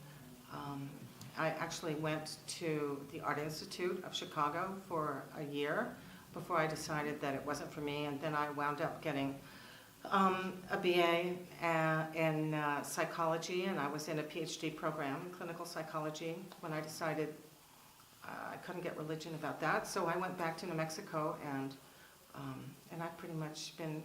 I actually went to the Art Institute of Chicago for a year before I decided that it wasn't for me, and then I wound up getting a BA in psychology, and I was in a PhD program in clinical psychology when I decided I couldn't get religion about that. So I went back to New Mexico, and I've pretty much been,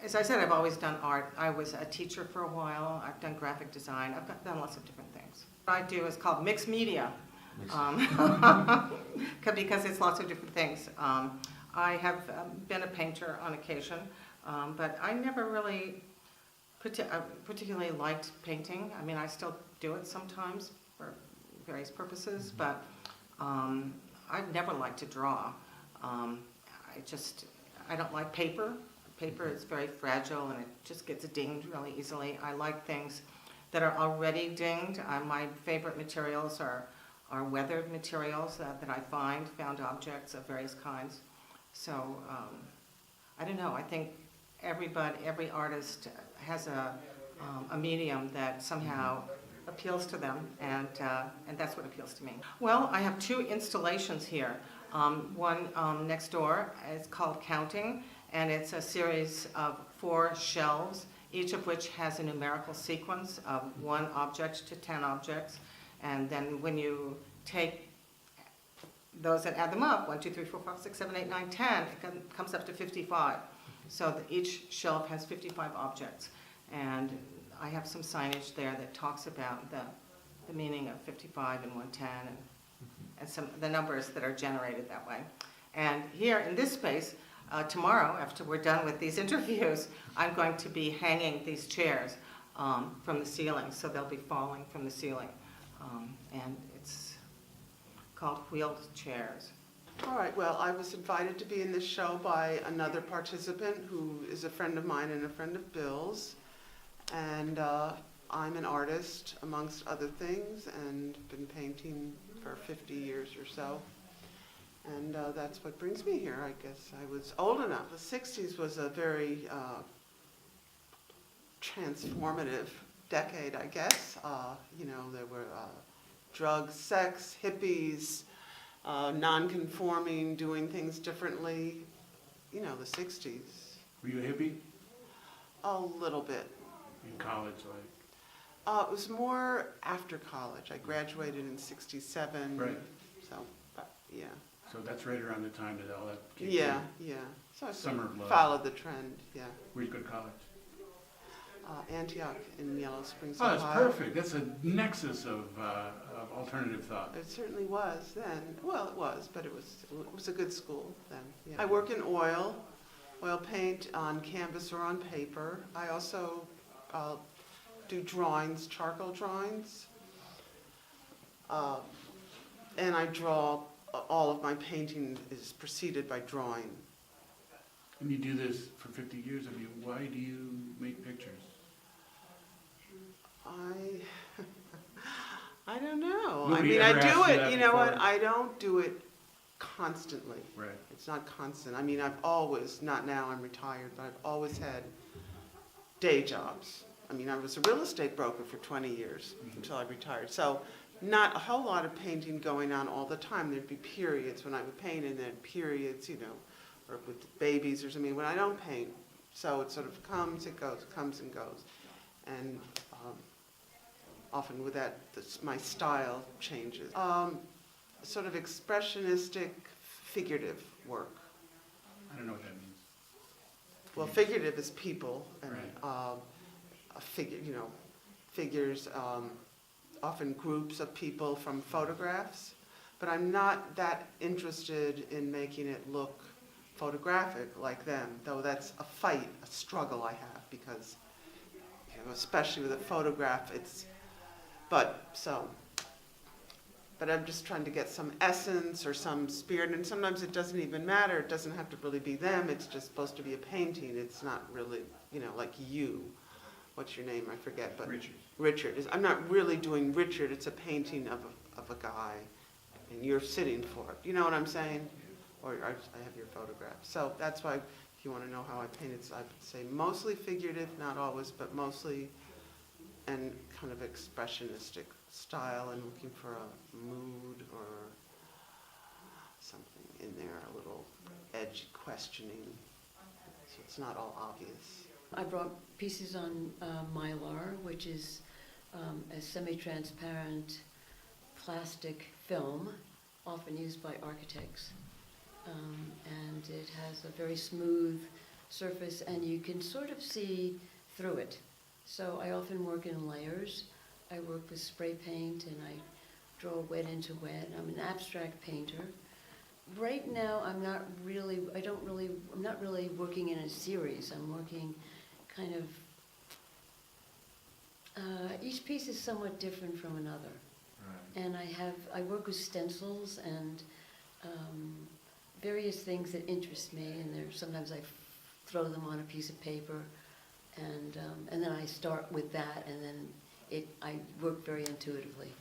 as I said, I've always done art. I was a teacher for a while. I've done graphic design. I've done lots of different things. What I do is called mixed media, because it's lots of different things. I have been a painter on occasion, but I never really particularly liked painting. I mean, I still do it sometimes for various purposes, but I've never liked to draw. I don't like paper. Paper is very fragile and it just gets dinged really easily. I like things that are already dinged. My favorite materials are weathered materials that I found objects of various kinds. So, I don't know, I think every artist has a medium that somehow appeals to them, and that's what appeals to me. Well, I have 2 installations here. One next door is called Counting, and it's a series of 4 shelves, each of which has a numerical sequence of 1 object to 10 objects, and then when you take those and add them up, 1, 2, 3, 4, 5, 6, 7, 8, 9, 10, it comes up to 55. So each shelf has 55 objects. And I have some signage there that talks about the meaning of 55 and 110 and some of the numbers that are generated that way. And here in this space, tomorrow, after we're done with these interviews, I'm going to be hanging these chairs from the ceiling, so they'll be falling from the ceiling. And it's called Wheeled Chairs. All right, well, I was invited to be in this show by another participant who is a friend of mine and a friend of Bill's. And I'm an artist, amongst other things, and been painting for 50 years or so. And that's what brings me here, I guess. I was old enough. The 60s was a very transformative decade, I guess. There were drugs, sex, hippies, non-conforming, doing things differently. The 60s. Were you a hippie? A little bit. In college, like? It was more after college. I graduated in '67. Right. So, yeah. So that's right around the time that all that came Yeah, through. yeah. So I Summer of Love. followed the trend, yeah. Where'd you go to college? Antioch in Yellow Springs, Oh, that's Ohio. perfect. That's a nexus of alternative thought. It certainly was then. Well, it was, but it was a good school then. Yeah. I work in oil paint on canvas or on paper. I also do drawings, charcoal drawings. And I draw, all of my painting is preceded by drawing. And you do this for 50 years. I mean, why do you make pictures? I don't know. Nobody I ever asked do you it, that you know what, before? I don't do it constantly. Right. It's not constant. I mean, I've always, not now, I'm retired, but I've always had day jobs. I mean, I was a real estate broker for 20 years until I retired. So not a whole lot of painting going on all the time. There'd be periods when I would paint, and then periods, or with babies or something when I don't paint. So it sort of comes, it goes, comes and goes. And often with that, my style changes. Sort of expressionistic, figurative work. I don't know what that means. Well, figurative is people, and Right. figures, often groups of people from photographs. But I'm not that interested in making it look photographic like them, though that's a fight, a struggle I have, because especially with a photograph, but I'm just trying to get some essence or some spirit, and sometimes it doesn't even matter. It doesn't have to really be them. It's just supposed to be a painting. It's not really, like you. What's your name? I forget. But Richard. Richard. I'm not really doing Richard. It's a painting of a guy, and you're sitting for it. You know what I'm saying? Or I have your photograph. So that's why if you want to know how I paint, I would say mostly figurative, not always, but mostly, and kind of expressionistic style, and looking for a mood or something in there, a little edgy questioning, so it's not all obvious. I brought pieces on Mylar, which is a semi-transparent plastic film, often used by architects. And it has a very smooth surface, and you can sort of see through it. So I often work in layers. I work with spray paint, and I draw wet into wet. I'm an abstract painter. Right now, I'm not really working in a series. I'm working kind of, each piece is somewhat different from another. Right. And I work with stencils and various things that interest me, and sometimes I throw them on a piece of paper, and then I start with that, and then I work very intuitively.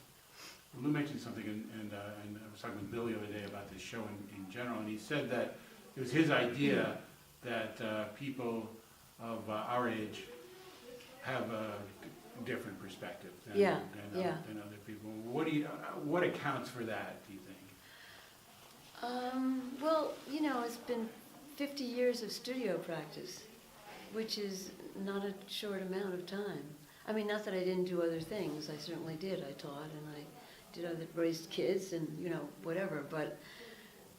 Lou mentioned something, and I was talking with Billy the other day about this show in general, and he said that it was his idea that people of our age have a different perspective than other people. What accounts for that, do you think? Well, it's been 50 years of studio practice, which is not a short amount of time. I mean, not that I didn't do other things. I certainly did. I taught and I raised kids and, whatever. But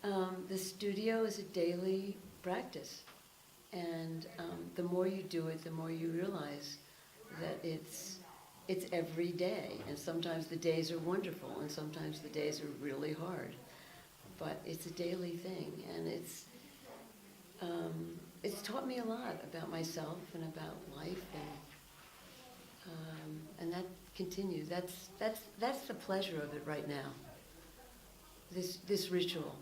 the studio is a daily practice. And the more you do it, the more you realize that it's every day. And sometimes the days are wonderful, and sometimes the days are really hard. But it's a daily thing, and it's taught me a lot about myself and about life, and that continues. That's the pleasure of it right now. This ritual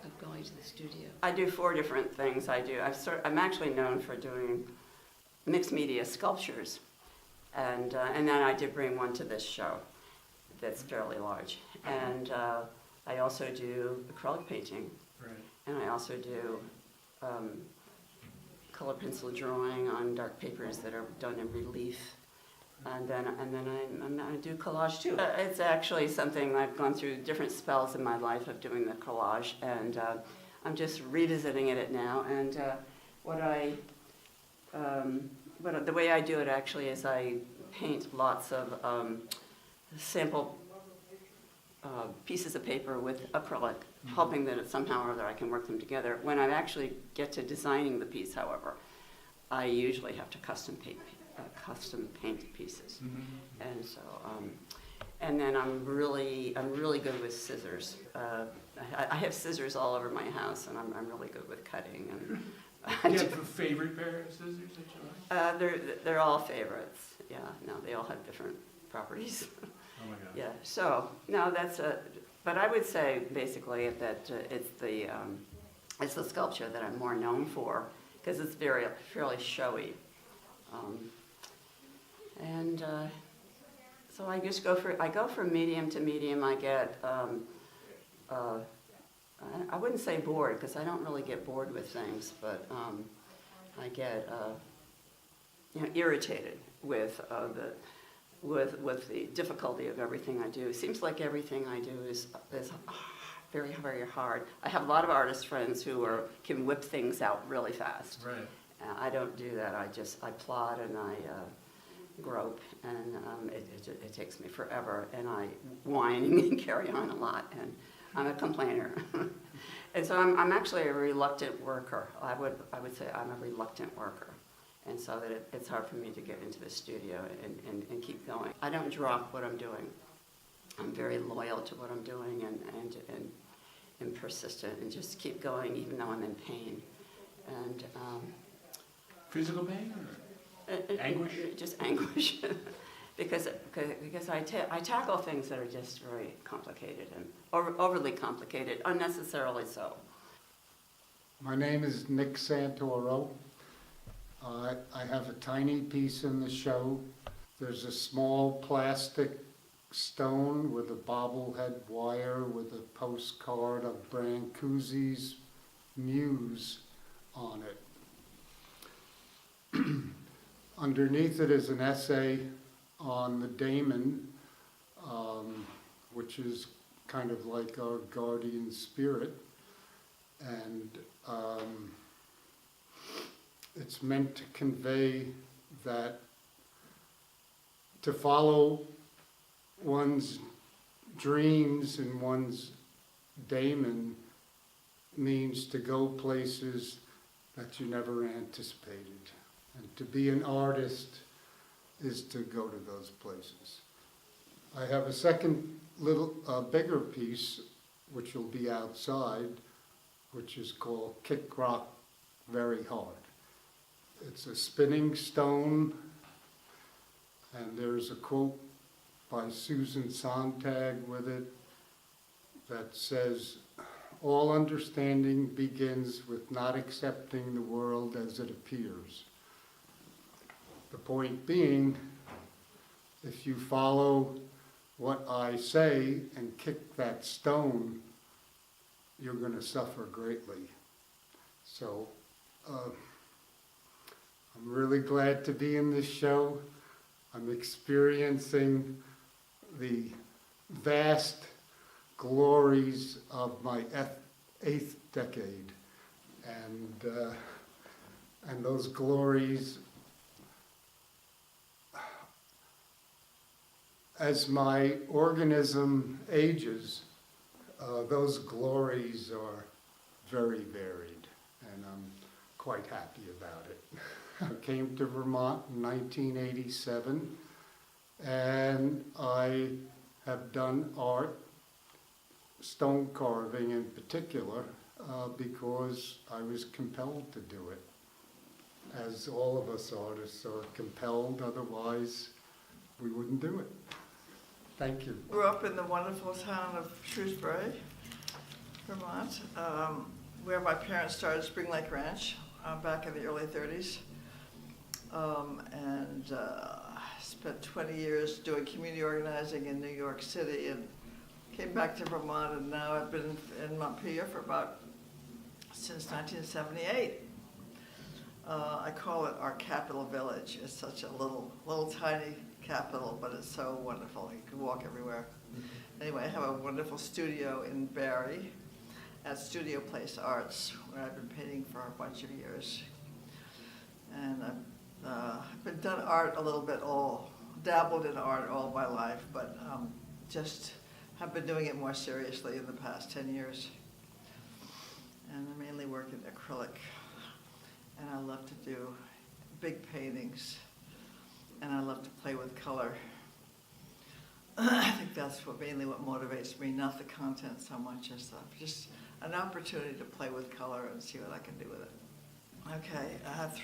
of going to the studio. I do 4 different things. I'm actually known for doing mixed media sculptures, and then I did bring one to this show that's fairly large, and I also do acrylic painting, right. And I also do color pencil drawing on dark papers that are done in relief, and then I do collage too. It's actually something I've gone through different spells in my life of doing the collage, and I'm just revisiting it now. And the way I do it actually is I paint lots of sample pieces of paper with acrylic, hoping that somehow or other I can work them together. When I actually get to designing the piece, however, I usually have to custom paint pieces. Mm-hmm. And so, and then I'm really good with scissors. I have scissors all over my house, and I'm really good with cutting. And do you have a favorite pair of scissors that you like? They're all favorites. Yeah, no, they all have different properties. Oh my God. Yeah, so, no, but I would say basically that it's the sculpture that I'm more known for, because it's fairly showy. So I just go from medium to medium. I get, I wouldn't say bored, because I don't really get bored with things, but I get, irritated with the difficulty of everything I do. It seems like everything I do is very, very hard. I have a lot of artist friends who can whip things out really fast. Right. I don't do that. I plod and I grope, and it takes me forever, and I whine and carry on a lot, and I'm a complainer. And so I'm actually a reluctant worker. I would say I'm a reluctant worker. And so that it's hard for me to get into the studio and keep going. I don't drop what I'm doing. I'm very loyal to what I'm doing and persistent, and just keep going even though I'm in pain. And physical pain or anguish? Just anguish. because I tackle things that are just very complicated and overly complicated, unnecessarily so. My name is Nick Santoro. I have a tiny piece in the show. There's a small plastic stone with a bobblehead wire with a postcard of Brancusi's muse on it. underneath it is an essay on the daemon, which is kind of like our guardian spirit. And it's meant to convey that to follow one's dreams and one's daemon means to go places that you never anticipated. And to be an artist is to go to those places. I have a second little, bigger piece, which will be outside, which is called Kick Rock Very Hard. It's a spinning stone, and there's a quote by Susan Sontag with it that says, "All understanding begins with not accepting the world as it appears." The point being, if you follow what I say and kick that stone, you're going to suffer greatly. So I'm really glad to be in this show. I'm experiencing the vast glories of my eighth decade, and those glories, as my organism ages, those glories are very varied, and I'm quite happy about it. I came to Vermont in 1987, and I have done art, stone carving in particular, because I was compelled to do it. As all of us artists are compelled, otherwise we wouldn't do it. Thank you. Grew up in the wonderful town of Shrewsbury, Vermont, where my parents started Spring Lake Ranch back in the early 30s. Spent 20 years doing community organizing in New York City, and came back to Vermont, and now I've been in Montpelier since 1978. I call it our capital village. It's such a little tiny capital, but it's so wonderful. You can walk everywhere. Anyway, I have a wonderful studio in Barrie at Studio Place Arts, where I've been painting for a bunch of years. And I've been done art a little bit, dabbled in art all my life, but just have been doing it more seriously in the past 10 years. And I mainly work in acrylic, and I love to do big paintings, and I love to play with color. I think that's mainly what motivates me, not the content so much as just an opportunity to play with color and see what I can do with it. Okay, I have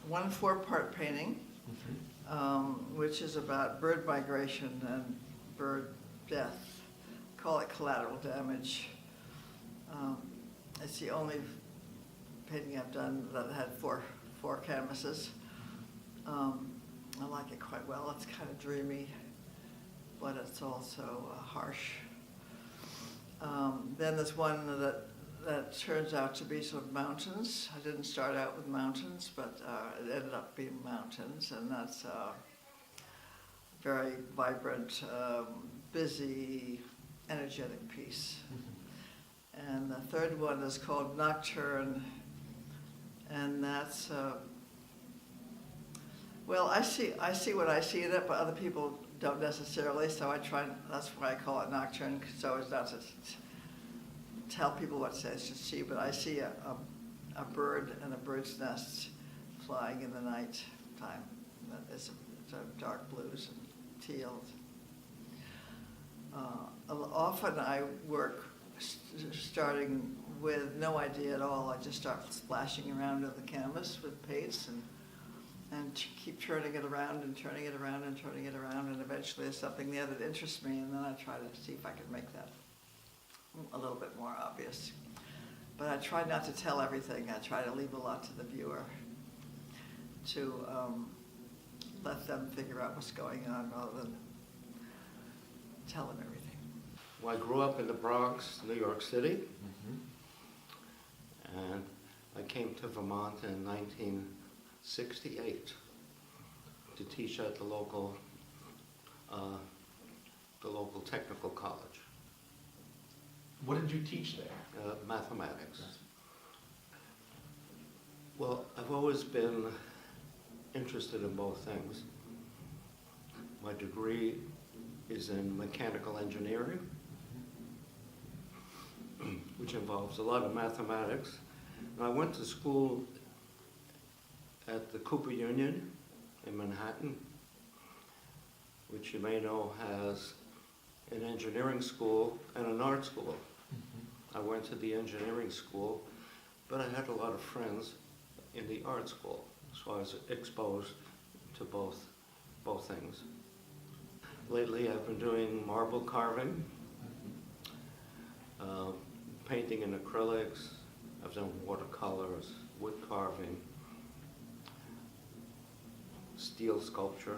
one 4-part painting, which is about bird migration and bird death. Call it collateral damage. It's the only painting I've done that had four canvases. I like it quite well. It's kind of dreamy, but it's also harsh. Then there's one that turns out to be sort of mountains. I didn't start out with mountains, but it ended up being mountains, and that's a very vibrant, busy, energetic piece. And the third one is called Nocturne, and that's, well, I see what I see in it, but other people don't necessarily, so that's why I call it Nocturne, so it's not to tell people what they should see, but I see a bird and a bird's nest flying in the night time. It's dark blues and teals. Often I work starting with no idea at all. I just start splashing around on the canvas with paints and keep turning it around and turning it around and turning it around, and eventually there's something there that interests me, and then I try to see if I can make that a little bit more obvious. But I try not to tell everything. I try to leave a lot to the viewer to let them figure out what's going on rather than tell them everything. Well, I grew up in the Bronx, New York City, and I came to Vermont in 1968. to teach at the local technical college. What did you teach there? Mathematics. Well, I've always been interested in both things. My degree is in mechanical engineering, which involves a lot of mathematics. And I went to school at the Cooper Union in Manhattan, which you may know has an engineering school and an art school. I went to the engineering school, but I had a lot of friends in the art school, so I was exposed to both things. Lately, I've been doing marble carving, painting in acrylics. I've done watercolors, wood carving, steel sculpture.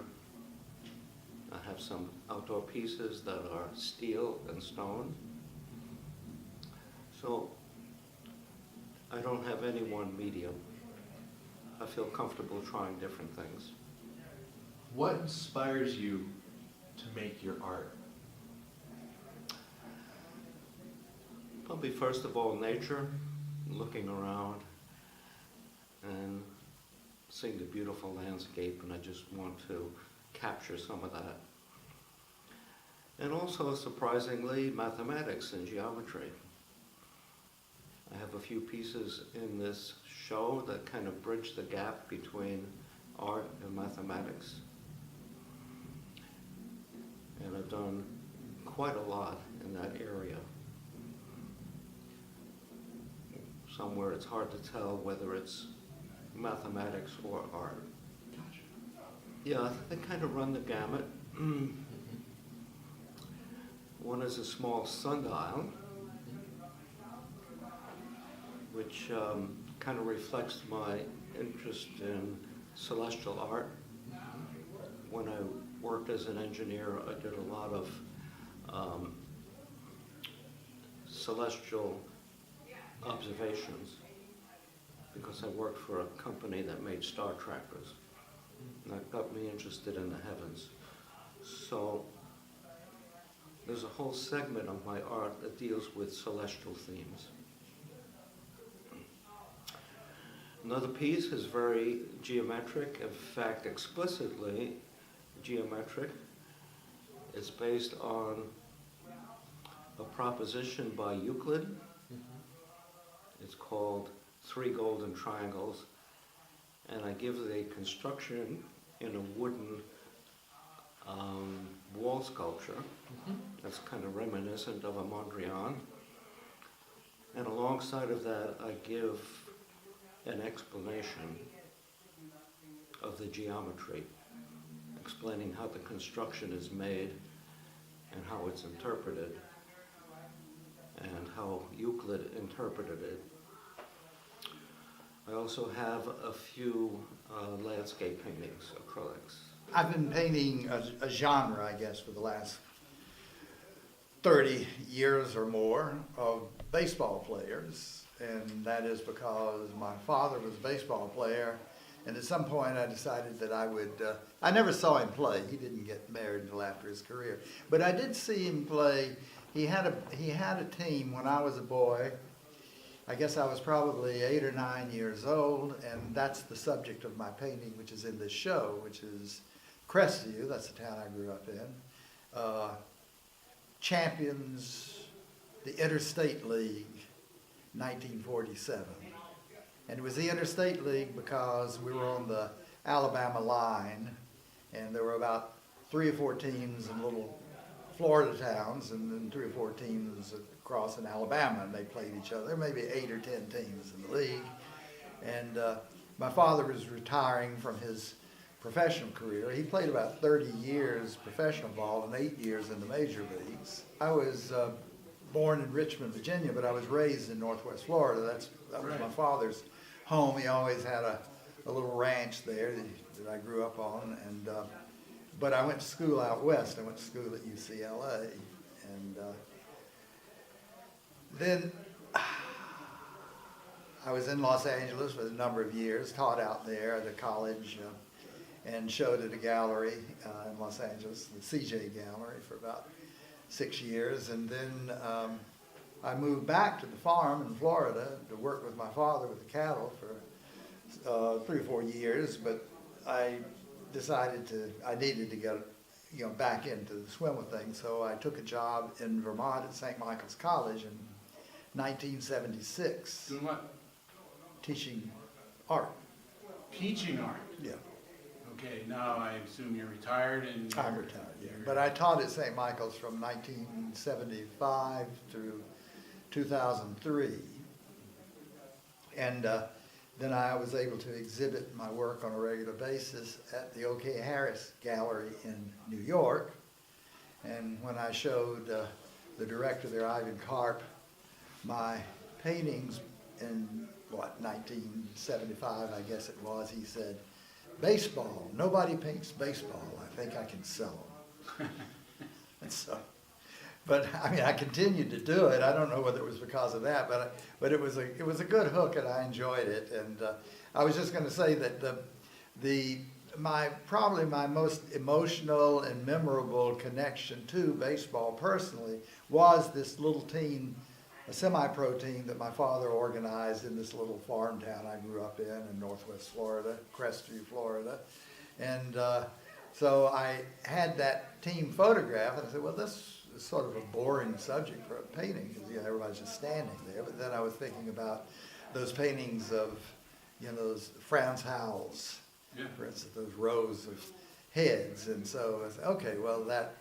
I have some outdoor pieces that are steel and stone. So I don't have any one medium. I feel comfortable trying different things. What inspires you to make your art? Probably first of all nature, looking around and seeing the beautiful landscape, and I just want to capture some of that. And also, surprisingly, mathematics and geometry. I have a few pieces in this show that kind of bridge the gap between art and mathematics. And I've done quite a lot in that area. Somewhere it's hard to tell whether it's mathematics or art. Gotcha. Yeah, they kind of run the gamut. One is a small sundial, which kind of reflects my interest in celestial art. When I worked as an engineer, I did a lot of celestial observations because I worked for a company that made star trackers. And that got me interested in the heavens. So there's a whole segment of my art that deals with celestial themes. Another piece is very geometric, in fact, explicitly geometric. It's based on a proposition by Euclid. It's called Three Golden Triangles, and I give the construction in a wooden wall sculpture that's kind of reminiscent of a Mondrian. And alongside of that, I give an explanation of the geometry, explaining how the construction is made and how it's interpreted and how Euclid interpreted it. I also have a few landscape paintings, acrylics. I've been painting a genre, I guess, for the last 30 years or more of baseball players, and that is because my father was a baseball player, and at some point I decided that I would, I never saw him play. He didn't get married until after his career, but I did see him play. He had a team when I was a boy. I guess I was probably 8 or 9 years old, and that's the subject of my painting, which is in this show, which is Crestview. That's the town I grew up in. Champions, the Interstate League, 1947. And it was the Interstate League because we were on the Alabama line, and there were about 3 or 4 teams in little Florida towns, and then 3 or 4 teams across in Alabama, and they played each other. There may be 8 or 10 teams in the league. And my father was retiring from his professional career. He played about 30 years professional ball and 8 years in the major leagues. I was born in Richmond, Virginia, but I was raised in Northwest Florida. That was my father's home. He always had a little ranch there that I grew up on. And but I went to school out west. I went to school at UCLA. And then I was in Los Angeles for a number of years, taught out there at a college. and showed at a gallery in Los Angeles, the CJ Gallery, for about 6 years. And then I moved back to the farm in Florida to work with my father with the cattle for 3 or 4 years, but I decided I needed to get back into the swimming thing, so I took a job in Vermont at St. Michael's College in 1976. Doing what? Teaching art. Teaching art? Yeah. Okay, now I assume you're retired and... I'm retired, yeah. But I taught at St. Michael's from 1975 through 2003. And then I was able to exhibit my work on a regular basis at the O.K. Harris Gallery in New York. And when I showed the director there, Ivan Karp, my paintings in, 1975, I guess it was, he said, "Baseball, nobody paints baseball. I think I can sell them." And so, but I mean, I continued to do it. I don't know whether it was because of that, but it was a good hook, and I enjoyed it. And I was just going to say that probably my most emotional and memorable connection to baseball personally was this little team, a semi-pro team that my father organized in this little farm town I grew up in Northwest Florida, Crestview, Florida. And so I had that team photographed, and I said, well, this is sort of a boring subject for a painting, because everybody's just standing there. But then I was thinking about those paintings of, those Franz Howells, for instance, those rows of heads. And so I said, okay, well, that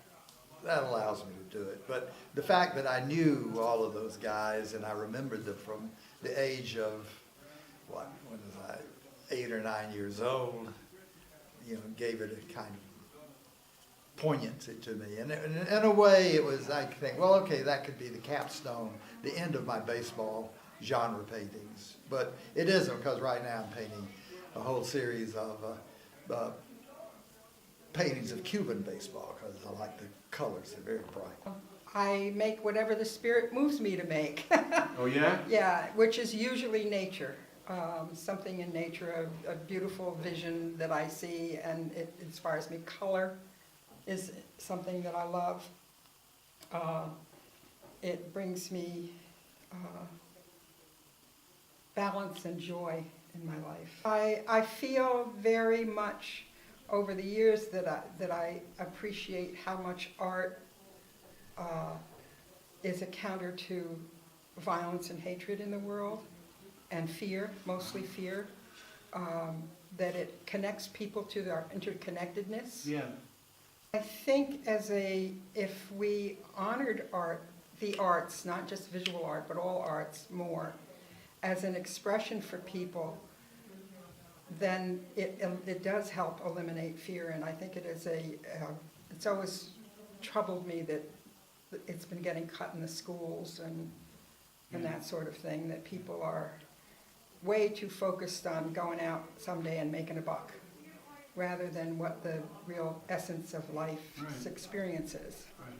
allows me to do it. But the fact that I knew all of those guys and I remembered them from the age of, when was I, 8 or 9 years old, gave it a kind of poignancy to me. And in a way, it was, I think, well, okay, that could be the capstone, the end of my baseball genre paintings. But it isn't, because right now I'm painting a whole series of paintings of Cuban baseball, because I like the colors, they're very bright. I make whatever the spirit moves me to make. Oh, yeah? Yeah, which is usually nature. Something in nature, a beautiful vision that I see, and it inspires me. Color is something that I love. It brings me balance and joy in my life. I feel very much over the years that I appreciate how much art is a counter to violence and hatred in the world, and fear, mostly fear, that it connects people to their interconnectedness. Yeah. I think if we honored art, the arts, not just visual art, but all arts more, as an expression for people, then it does help eliminate fear. And I think it is it's always troubled me that it's been getting cut in the schools and that sort of thing, that people are way too focused on going out someday and making a buck, rather than what the real essence of life's experience is. Right.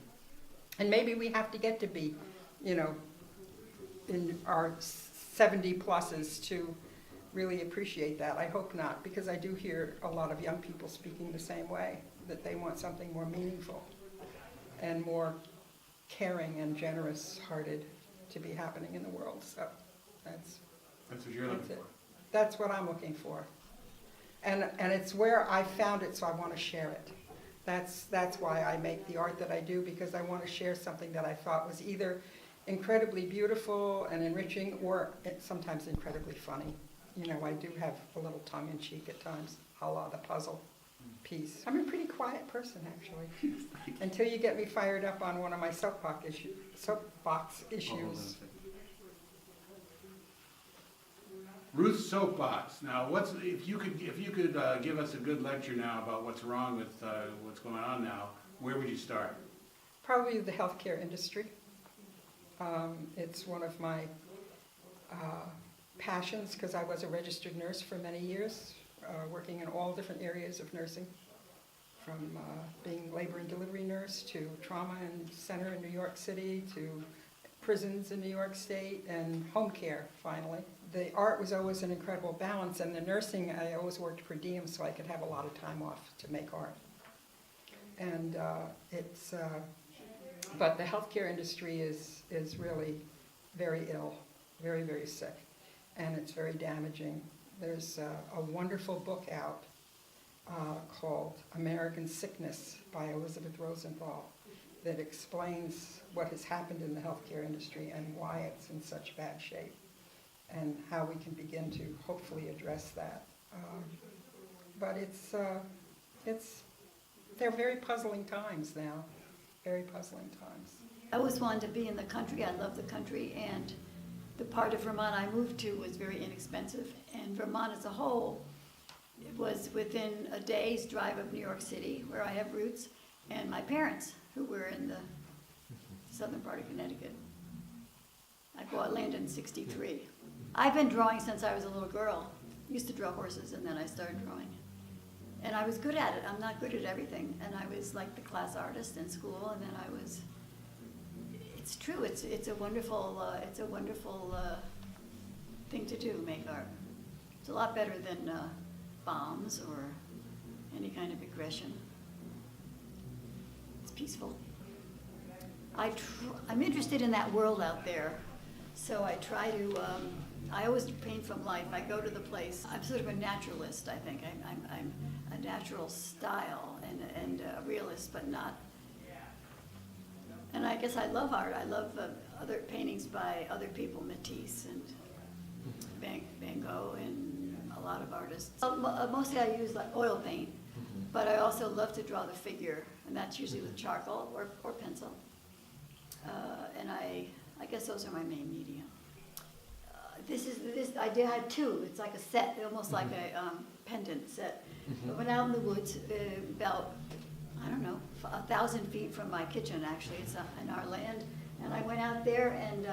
And maybe we have to get to be, in our 70 pluses to really appreciate that. I hope not, because I do hear a lot of young people speaking the same way, that they want something more meaningful and more caring and generous-hearted to be happening in the world. So that's what you're looking for. That's what I'm looking for. And it's where I found it, so I want to share it. That's why I make the art that I do, because I want to share something that I thought was either incredibly beautiful and enriching, or sometimes incredibly funny. I do have a little tongue-in-cheek at times, a la the puzzle piece. I'm a pretty quiet person, actually, until you get me fired up on one of my soapbox issues. Ruth's soapbox. Now, if you could give us a good lecture now about what's wrong with what's going on now, where would you start? Probably the healthcare industry. It's one of my passions, because I was a registered nurse for many years, working in all different areas of nursing, from being labor and delivery nurse to trauma and center in New York City to prisons in New York State, and home care, finally, the art was always an incredible balance, and the nursing, I always worked per diem so I could have a lot of time off to make art. And but the healthcare industry is really very ill, very, very sick, and it's very damaging. There's a wonderful book out called American Sickness by Elizabeth Rosenthal that explains what has happened in the healthcare industry and why it's in such bad shape, and how we can begin to hopefully address that. But they're very puzzling times now, very puzzling times. I always wanted to be in the country. I love the country, and the part of Vermont I moved to was very inexpensive. And Vermont as a whole, it was within a day's drive of New York City, where I have roots, and my parents, who were in the southern part of Connecticut. I bought land in '63. I've been drawing since I was a little girl. Used to draw horses, and then I started drawing. And I was good at it. I'm not good at everything. And I was like the class artist in school, and then I was, it's true, it's a wonderful thing to do, make art. It's a lot better than bombs or any kind of aggression. It's peaceful. I'm interested in that world out there, so I try to, I always paint from life. I go to the place. I'm sort of a naturalist, I think. I'm a natural style and a realist, but not. And I guess I love art. I love other paintings by other people, Matisse and Van Gogh and a lot of artists. Mostly I use like oil paint, but I also love to draw the figure, and that's usually with charcoal or pencil. And I guess those are my main media. This I had two. It's like a set, almost like a pendant set. I went out in the woods about, I don't know, 1,000 feet from my kitchen, actually. It's in our land. And I went out there, and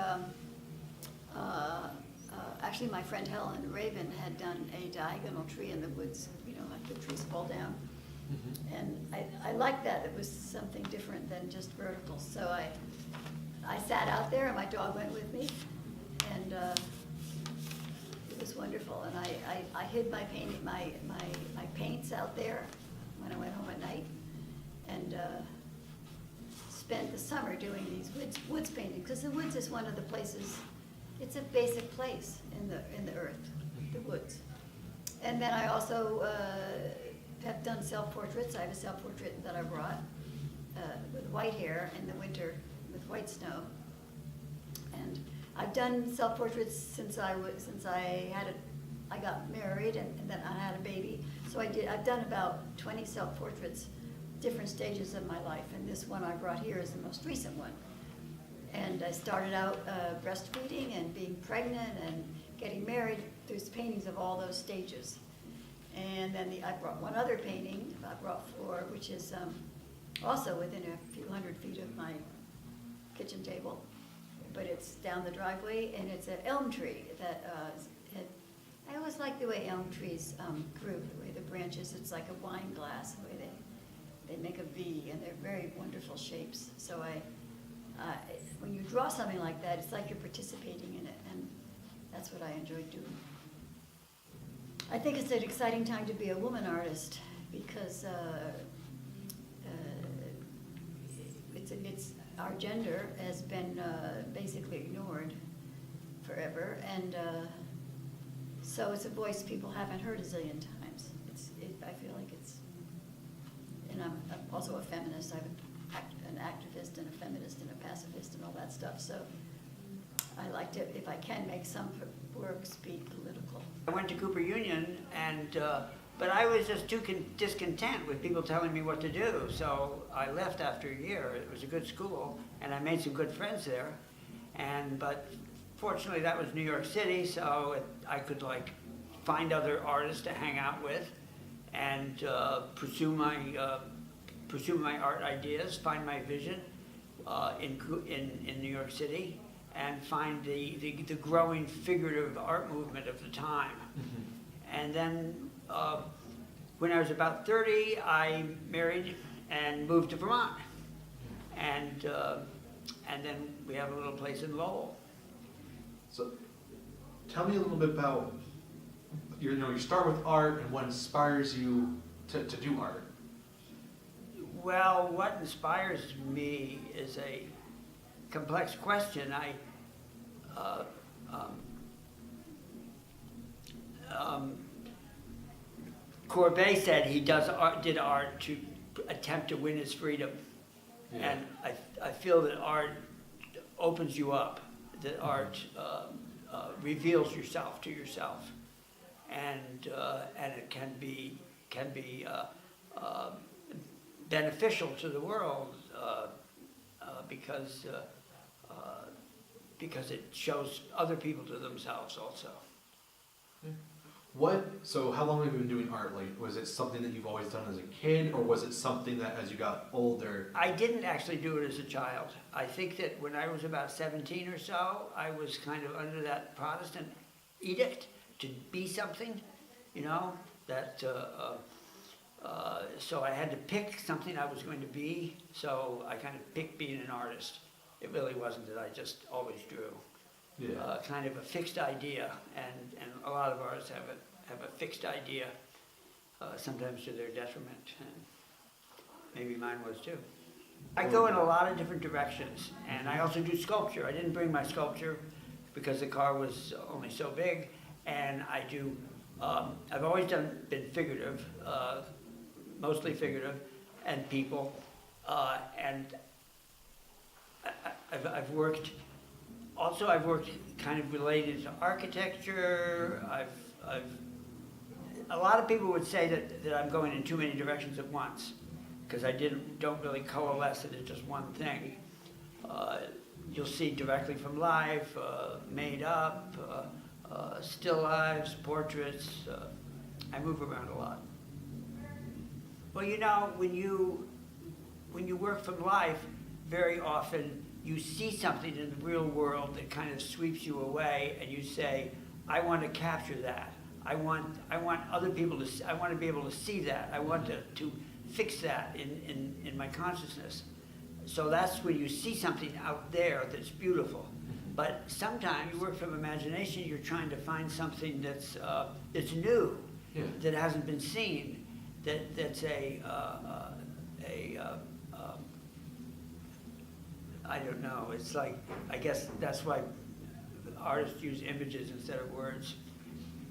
actually my friend Helen Raven had done a diagonal tree in the woods, like the trees fall down. And I liked that. It was something different than just vertical. So I sat out there, and my dog went with me, and it was wonderful. And I hid my paints out there when I went home at night, and spent the summer doing these woods painting, because the woods is one of the places. It's a basic place in the earth, the woods. And then I also have done self-portraits. I have a self-portrait that I brought with white hair in the winter with white snow. And I've done self-portraits since I got married, and then I had a baby. So I've done about 20 self-portraits, different stages of my life, and this one I brought here is the most recent one. And I started out breastfeeding and being pregnant and getting married. There's paintings of all those stages. And then I brought one other painting I brought for, which is also within a few hundred feet of my kitchen table. But it's down the driveway, and it's an elm tree that I always like the way elm trees grew, the way the branches, it's like a wine glass, the way they make a V, and they're very wonderful shapes. So when you draw something like that, it's like you're participating in it, and that's what I enjoy doing. I think it's an exciting time to be a woman artist, because it's our gender has been basically ignored forever, and so it's a voice people haven't heard a zillion times. I feel like it's, and I'm also a feminist. I'm an activist and a feminist and a pacifist and all that stuff. So I like to, if I can, make some works be political. I went to Cooper Union, but I was just too discontent with people telling me what to do, so I left after a year. It was a good school, and I made some good friends there. But fortunately, that was New York City, so I could find other artists to hang out with and pursue my art ideas, find my vision in New York City, and find the growing figurative art movement of the time. And then when I was about 30, I married and moved to Vermont. And then we have a little place in Lowell. So Tell me a little bit about, you start with art and what inspires you to do art. Well, what inspires me is a complex question. Courbet said he did art to attempt to win his freedom. Yeah. And I feel that art opens you up, that art reveals yourself to yourself, and it can be beneficial to the world because it shows other people to themselves also. So how long have you been doing art? Like, was it something that you've always done as a kid, or was it something that as you got older? I didn't actually do it as a child. I think that when I was about 17 or so, I was kind of under that Protestant edict to be something, that, so I had to pick something I was going to be, so I kind of picked being an artist. It really wasn't that I just always drew. Yeah. Kind of a fixed idea, and a lot of artists have a fixed idea, sometimes to their detriment, and maybe mine was too. I go in a lot of different directions, and I also do sculpture. I didn't bring my sculpture because the car was only so big, and I do, I've always been figurative, mostly figurative, and people, and I've worked kind of related to architecture. A lot of people would say that I'm going in too many directions at once, because I don't really coalesce it into just one thing. You'll see directly from life, made up, still lives, portraits. I move around a lot. Well, when you work from life, very often you see something in the real world that kind of sweeps you away, and you say, I want to capture that. I want other people I want to be able to see that. I want to fix that in my consciousness. So that's when you see something out there that's beautiful. But sometimes you work from imagination, you're trying to find something that's new, that hasn't been seen, that's I don't know, it's like, I guess that's why artists use images instead of words.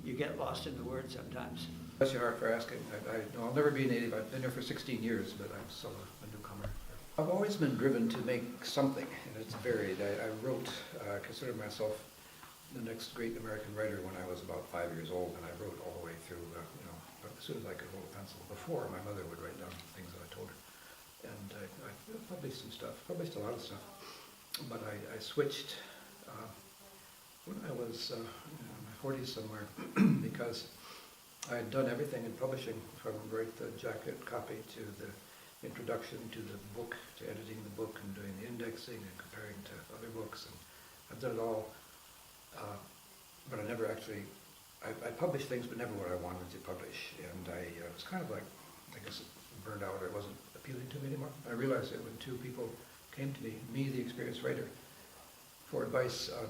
You get lost in the words sometimes. Bless your heart for asking. I'll never be a native. I've been here for 16 years, but I'm still a newcomer. I've always been driven to make something, and it's varied. I wrote, considered myself the next great American writer when I was about 5 years old, and I wrote all the way through, as soon as I could hold a pencil. Before, my mother would write down things that I told her. And I published some stuff, published a lot of stuff. But I switched when I was in my 40s somewhere, because I had done everything in publishing, from write the jacket copy to the introduction to the book, to editing the book and doing the indexing and comparing to other books. And I've done it all, but I never actually, I published things, but never what I wanted to publish. And I was kind of like, I guess, burned out, or it wasn't appealing to me anymore. I realized that when two people came to me, the experienced writer, for advice on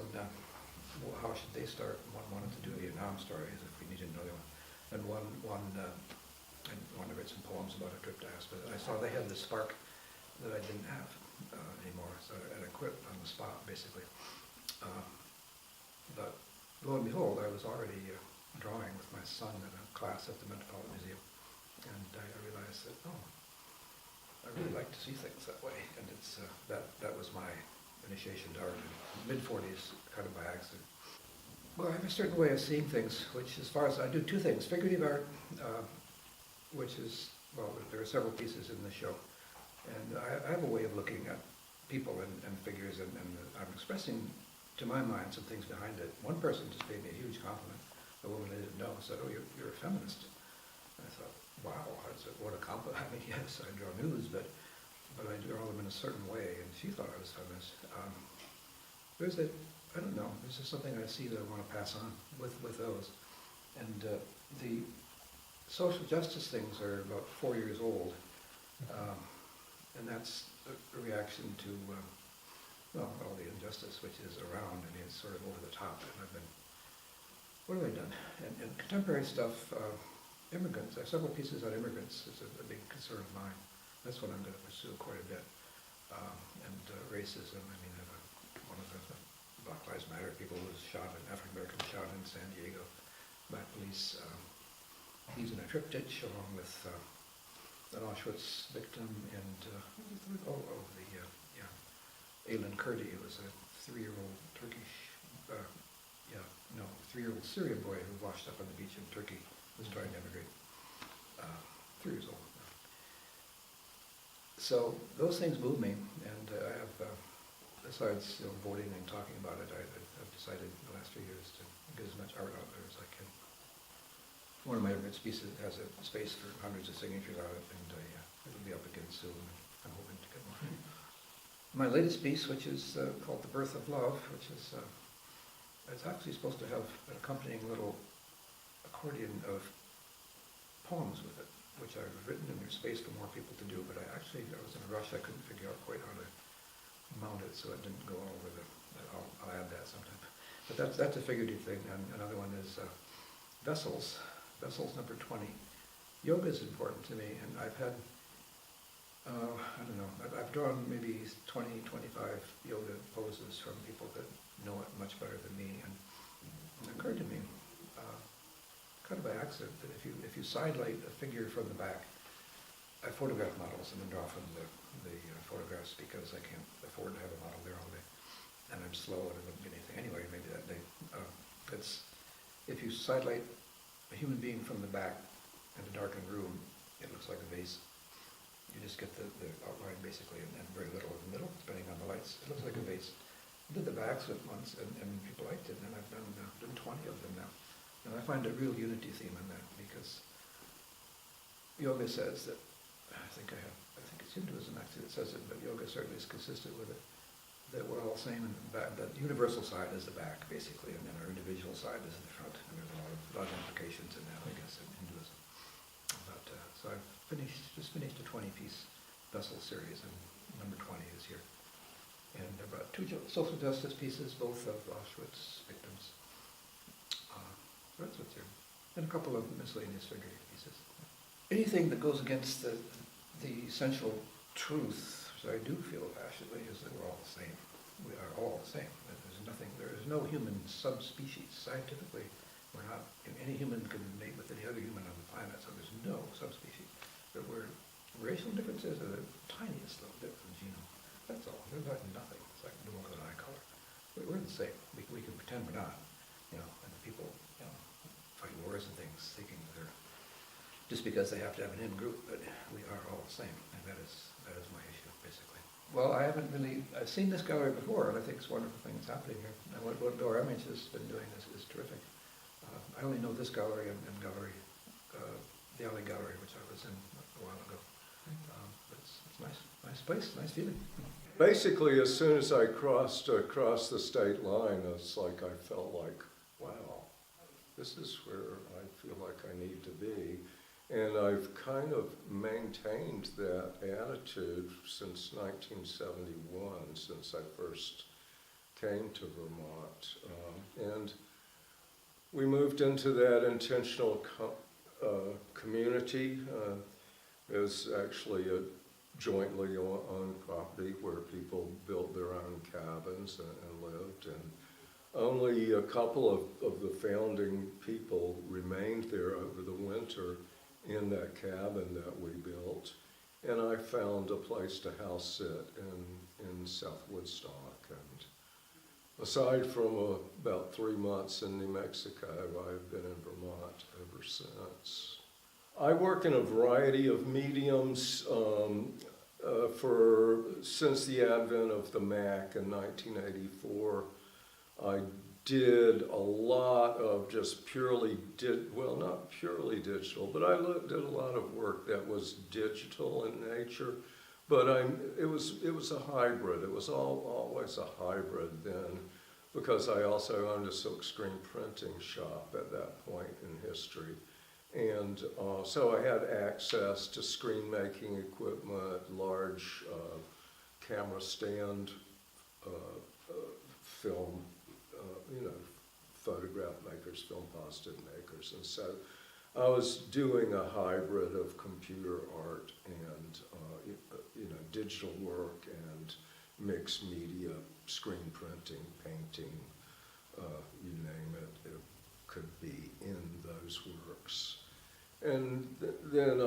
how should they start. One wanted to do a Vietnam story, as if we needed another one, and one wanted to write some poems about a trip to Aspen. I saw they had the spark that I didn't have anymore, so I quit on the spot, basically. But lo and behold, I was already drawing with my son in a class at the Metropolitan Museum, and I realized that, I really like to see things that way, and it's that was my initiation to art in mid-40s, kind of by accident. Well, I have a certain way of seeing things, which, as far as I do two things: figurative art, which is, well, there are several pieces in the show, and I have a way of looking at people and figures, and I'm expressing, to my mind, some things behind it. One person just paid me a huge compliment. A woman I didn't know said, "Oh, you're a feminist." I thought, wow, what a compliment. I mean, yes, I draw nudes, but I draw them in a certain way, and she thought I was feminist. I don't know, there's just something I see that I want to pass on with those. And the social justice things are about 4 years old, and that's a reaction to, all the injustice which is around. I mean, it's sort of over the top, and I've been what have I done? And contemporary stuff, immigrants, I have several pieces on immigrants is a big concern of mine. That's what I'm going to pursue quite a bit. And racism, I mean, I have one of the Black Lives Matter people who was shot, an African-American shot in San Diego by police. He's in a triptych along with an Auschwitz victim and, Aylan Kurdi, who was a 3-year-old three-year-old Syrian boy who washed up on the beach in Turkey, was trying to immigrate. 3 years old. So those things move me, and I have, besides voting and talking about it, I've decided in the last 3 years to get as much art out there as I can. One of my immigrant pieces has a space for hundreds of signatures on it, and it'll be up again soon. I'm hoping to get more. My latest piece, which is called The Birth of Love, which is it's actually supposed to have an accompanying little accordion of poems with it, which I've written, and there's space for more people to do, but I was in a rush, I couldn't figure out quite how to mount it, so it didn't go all over I'll add that sometime. But that's a figurative thing, and another one is vessels number 20. Yoga is important to me, and I've had, I don't know, I've drawn maybe 20, 25 yoga poses from people that know it much better than me, and it occurred to me, kind of by accident, that if you sidelight a figure from the back, I photograph models and then draw from the photographs because I can't afford to have a model there all day, and I'm slow and I wouldn't get anything anyway, maybe that day. If you sidelight a human being from the back in a darkened room, it looks like a vase. You just get the outline basically, and very little in the middle, depending on the lights. It looks like a vase. I did the backs once, and people liked it, and I've done 20 of them now. And I find a real unity theme in that, because yoga says that, I think it's Hinduism actually that says it, but yoga certainly is consistent with it, that we're all the same, and the universal side is the back, basically, and then our individual side is the front, and there's a lot of implications in that, I guess, in Hinduism. But, so I've just finished a 20-piece vessel series, and number 20 is here. And I brought 2 social justice pieces, both of Auschwitz victims. That's what's here. And a couple of miscellaneous figurative pieces. Anything that goes against the essential truth, which I do feel passionately, is that we're all the same. We are all the same. There is no human subspecies. Scientifically, we're not, any human can mate with any other human on the planet, so there's no subspecies. But racial differences are the tiniest little bit from the genome. That's all. There's like nothing. It's like more than eye color. We're the same. We can pretend we're not, and the people, fight wars and things, thinking they're just because they have to have an in-group, but we are all the same, and that is my issue, basically. Well, I've seen this gallery before, and I think it's wonderful things happening here. And what Dora Image has been doing is terrific. I only know this gallery and gallery, the Alley Gallery, which I was in a while ago. But it's nice place, nice feeling. Basically, as soon as I crossed across the state line, it's like I felt like, wow, this is where I feel like I need to be. And I've kind of maintained that attitude since 1971, since I first came to Vermont. And we moved into that intentional community. It was actually a jointly owned property where people built their own cabins and lived. And only a couple of the founding people remained there over the winter in that cabin that we built. And I found a place to house sit in South Woodstock. And aside from about 3 months in New Mexico, I've been in Vermont ever since. I work in a variety of mediums since the advent of the Mac in 1984. I did a lot of just not purely digital, but I did a lot of work that was digital in nature. But it was a hybrid. It was always a hybrid then, because I also owned a silkscreen printing shop at that point in history. And so I had access to screen making equipment, large camera stand film, photograph makers, film positive makers. And so I was doing a hybrid of computer art and digital work and mixed media, screen printing, painting, you name it, it could be in those works. And then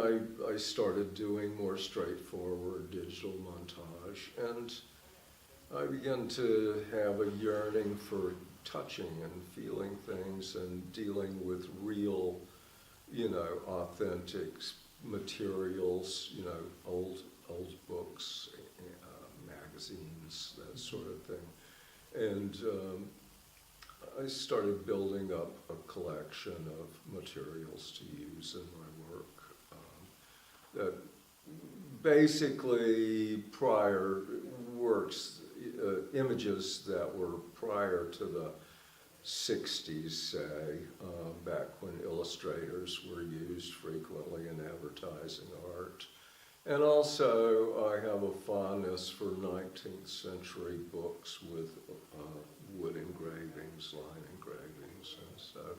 I started doing more straightforward digital montage, and I began to have a yearning for touching and feeling things and dealing with real, authentic materials, old books, magazines, that sort of thing. And I started building up a collection of materials to use in my work. That basically prior works, images that were prior to the 60s, say, back when illustrators were used frequently in advertising art. And also, I have a fondness for 19th century books with wood engravings, line engravings, and so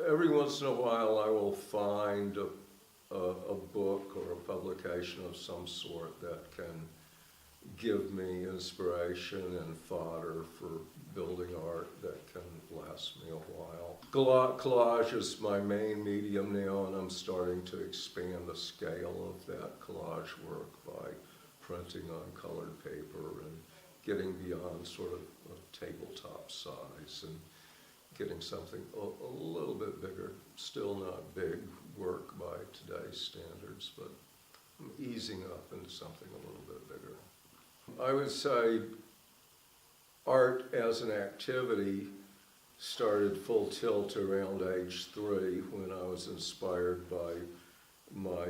every once in a while I will find a book or a publication of some sort that can give me inspiration and fodder for building art that can last me a while. Collage is my main medium now, and I'm starting to expand the scale of that collage work by printing on colored paper and getting beyond sort of a tabletop size and getting something a little bit bigger. Still not big work by today's standards, but I'm easing up into something a little bit bigger. I would say art as an activity started full tilt around age 3 when I was inspired by my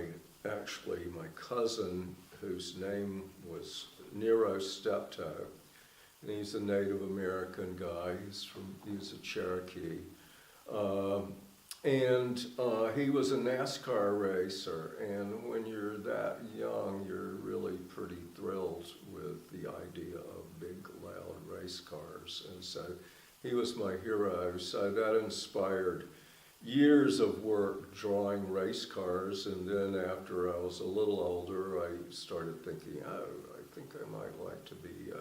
cousin, whose name was Nero Steptoe, and he's a Native American guy. He's a Cherokee. And he was a NASCAR racer, and when you're that young, you're really pretty thrilled with the idea of big, loud race cars. And so he was my hero, so that inspired years of work drawing race cars. And then after I was a little older, I started thinking, I think I might like to be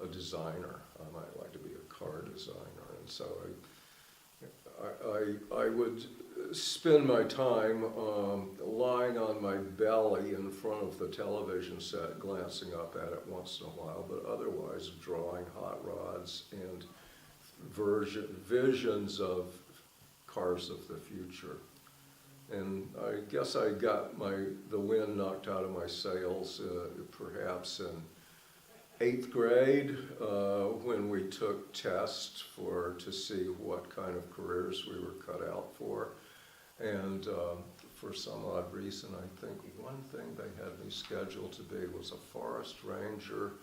a designer. I might like to be a car designer. And so I would spend my time lying on my belly in front of the television set, glancing up at it once in a while, but otherwise drawing hot rods and visions of cars of the future. And I guess I got the wind knocked out of my sails perhaps in 8th grade, when we took tests to see what kind of careers we were cut out for. And for some odd reason, I think one thing they had me scheduled to be was a forest ranger.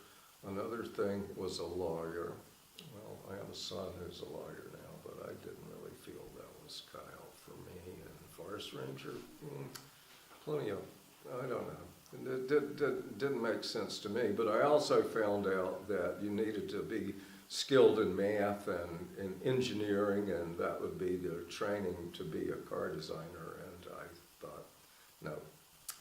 Another thing was a lawyer. Well, I have a son who's a lawyer now, but I didn't really feel that was cut out for me. And forest ranger, plenty of, I don't know. It didn't make sense to me, but I also found out that you needed to be skilled in math and engineering, and that would be the training to be a car designer. And I thought, no,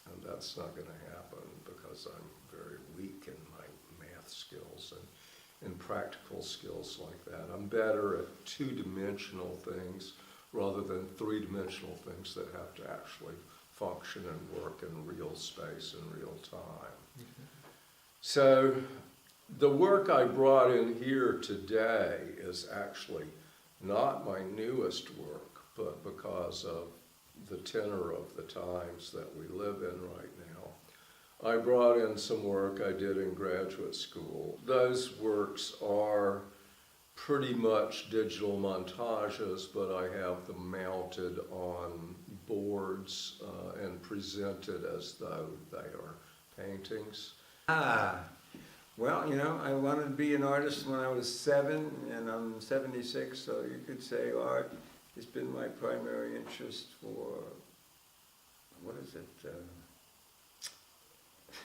and that's not going to happen because I'm very weak in my math skills and in practical skills like that. I'm better at 2-dimensional things rather than 3-dimensional things that have to actually function and work in real space and real time. Mm-hmm. So the work I brought in here today is actually not my newest work, but because of the tenor of the times that we live in right now. I brought in some work I did in graduate school. Those works are pretty much digital montages, but I have them mounted on boards and presented as though they are paintings. Well, I wanted to be an artist when I was 7, and I'm 76, so you could say art has been my primary interest for,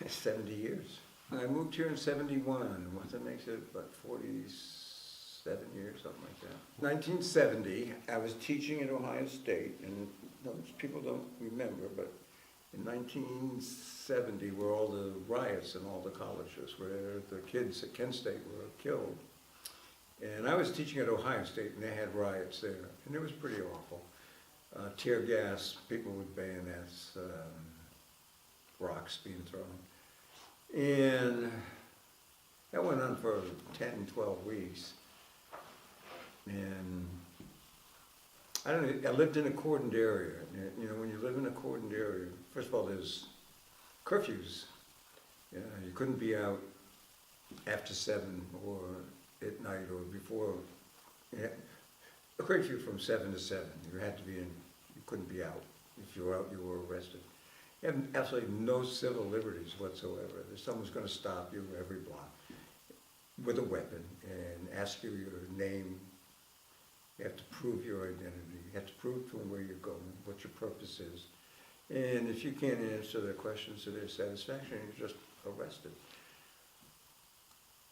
70 years. I moved here in 71, what that makes it, about 46 7 years, something like that. 1970, I was teaching at Ohio State, and most people don't remember, but in 1970 were all the riots in all the colleges where the kids at Kent State were killed. And I was teaching at Ohio State, and they had riots there, and it was pretty awful. Tear gas, people with bayonets, rocks being thrown. And that went on for 10, 12 weeks. And I don't know, I lived in a cordoned area. You know, when you live in a cordoned area, first of all, there's curfews. You know, you couldn't be out after 7 or at night or before. Yeah, a curfew from 7 to 7. You had to be in, you couldn't be out. If you were out, you were arrested. You have absolutely no civil liberties whatsoever. Someone's going to stop you every block with a weapon and ask you your name. You have to prove your identity. You have to prove to them where you're going, what your purpose is. And if you can't answer their questions to their satisfaction, you're just arrested.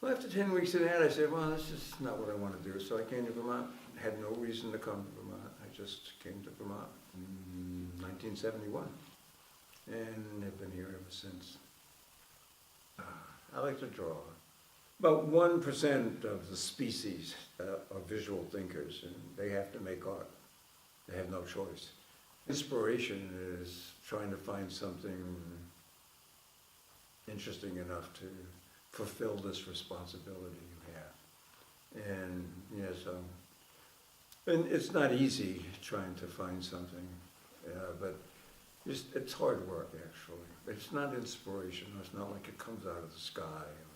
Well, after 10 weeks of that, I said, well, this is not what I want to do. So I came to Vermont. I had no reason to come to Vermont. I just came to Vermont in 1971. And have been here ever since. I like to draw. About 1% of the species are visual thinkers, and they have to make art. They have no choice. Inspiration is trying to find something interesting enough to fulfill this responsibility you have. And yeah, so, and it's not easy trying to find something, but it's hard work, actually. It's not inspiration. It's not like it comes out of the sky or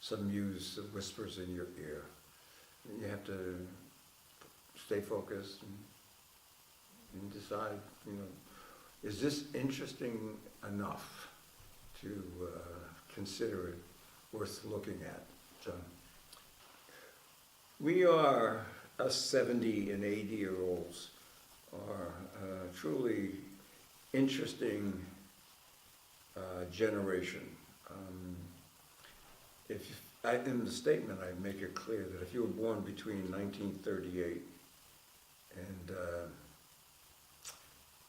some muse that whispers in your ear. You have to stay focused and decide, you know, is this interesting enough to consider it worth looking at? So, we are, us 70 and 80-year-olds, are truly interesting generation. In the statement, I make it clear that if you were born between 1938 and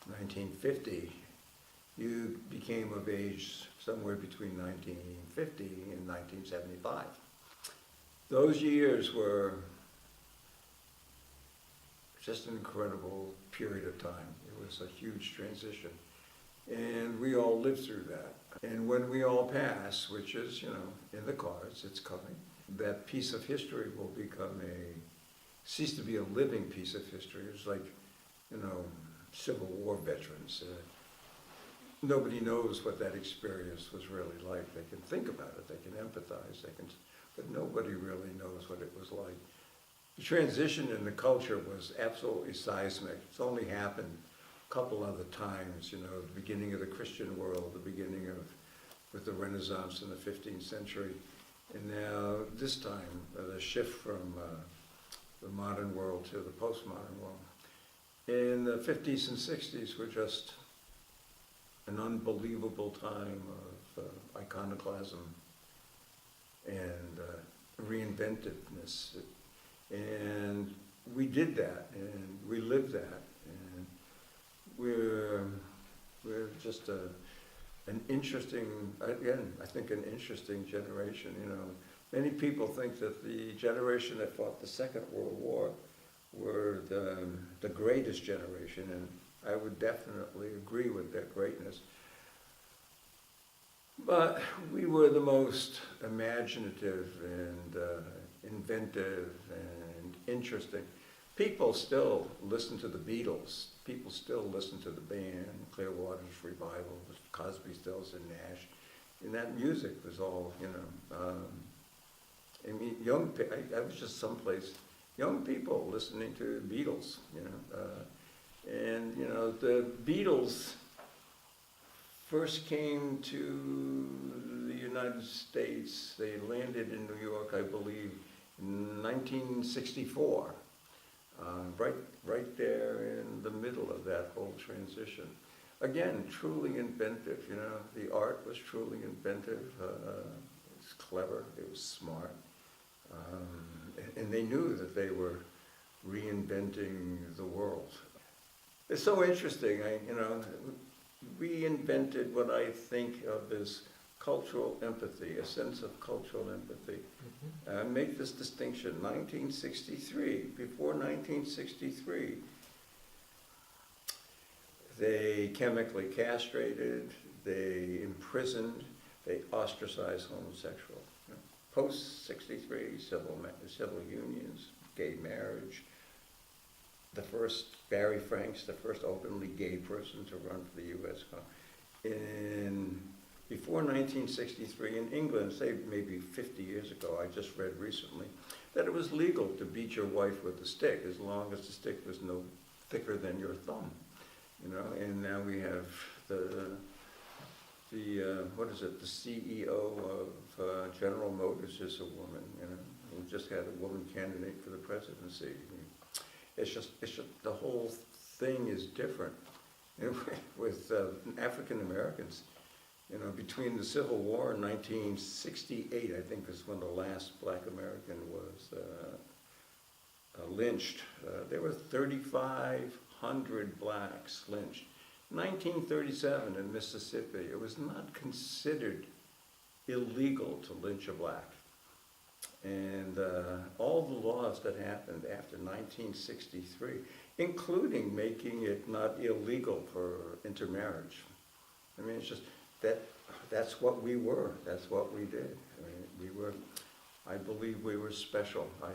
1950, you became of age somewhere between 1950 and 1975. Those years were just an incredible period of time. It was a huge transition. And we all lived through that. And when we all pass, which is, you know, in the cards, it's coming, that piece of history will cease to be a living piece of history. It's like, you know, Civil War veterans. Nobody knows what that experience was really like. They can think about it, they can empathize, but nobody really knows what it was like. The transition in the culture was absolutely seismic. It's only happened a couple other times, you know, the beginning of the Christian world, the beginning of, with the Renaissance in the 15th century, and now this time, the shift from the modern world to the postmodern world. In the 50s and 60s were just an unbelievable time of iconoclasm and reinventiveness. And we did that, and we lived that, and we're just an interesting, again, I think an interesting generation, you know. Many people think that the generation that fought the Second World War were the greatest generation, and I would definitely agree with their greatness. But we were the most imaginative and inventive and interesting. People still listen to the Beatles. People still listen to the band, Clearwater's Revival, Crosby, Stills and Nash. And that music was all, you know, I mean, I was just someplace, young people listening to Beatles, you know. And, you know, the Beatles first came to the United States. They landed in New York, I believe, in 1964. Right there in the middle of that whole transition. Again, truly inventive, you know, the art was truly inventive, it was clever, it was smart. And they knew that they were reinventing the world. It's so interesting, reinvented what I think of as cultural empathy, a sense of cultural empathy. Make this distinction, 1963, before 1963, they chemically castrated, they imprisoned, they ostracized homosexuals. Post-63, civil unions, gay marriage, the first, Barry Franks, the first openly gay person to run for the U.S. Before 1963 in England, say maybe 50 years ago, I just read recently, that it was legal to beat your wife with a stick as long as the stick was no thicker than your thumb. And now we have the CEO of General Motors is a woman, who just had a woman candidate for the presidency. It's just the whole thing is different. With African Americans, between the Civil War in 1968, I think is when the last Black American was lynched. There were 3,500 blacks lynched. 1937 in Mississippi, it was not considered illegal to lynch a black. And all the laws that happened after 1963, including making it not illegal for intermarriage. It's just that's what we were. That's what we did. I believe we were special. I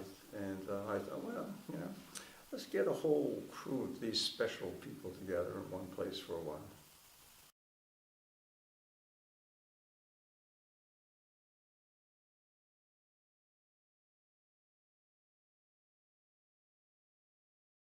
thought, well, let's get a whole crew of these special people together in one place for a while.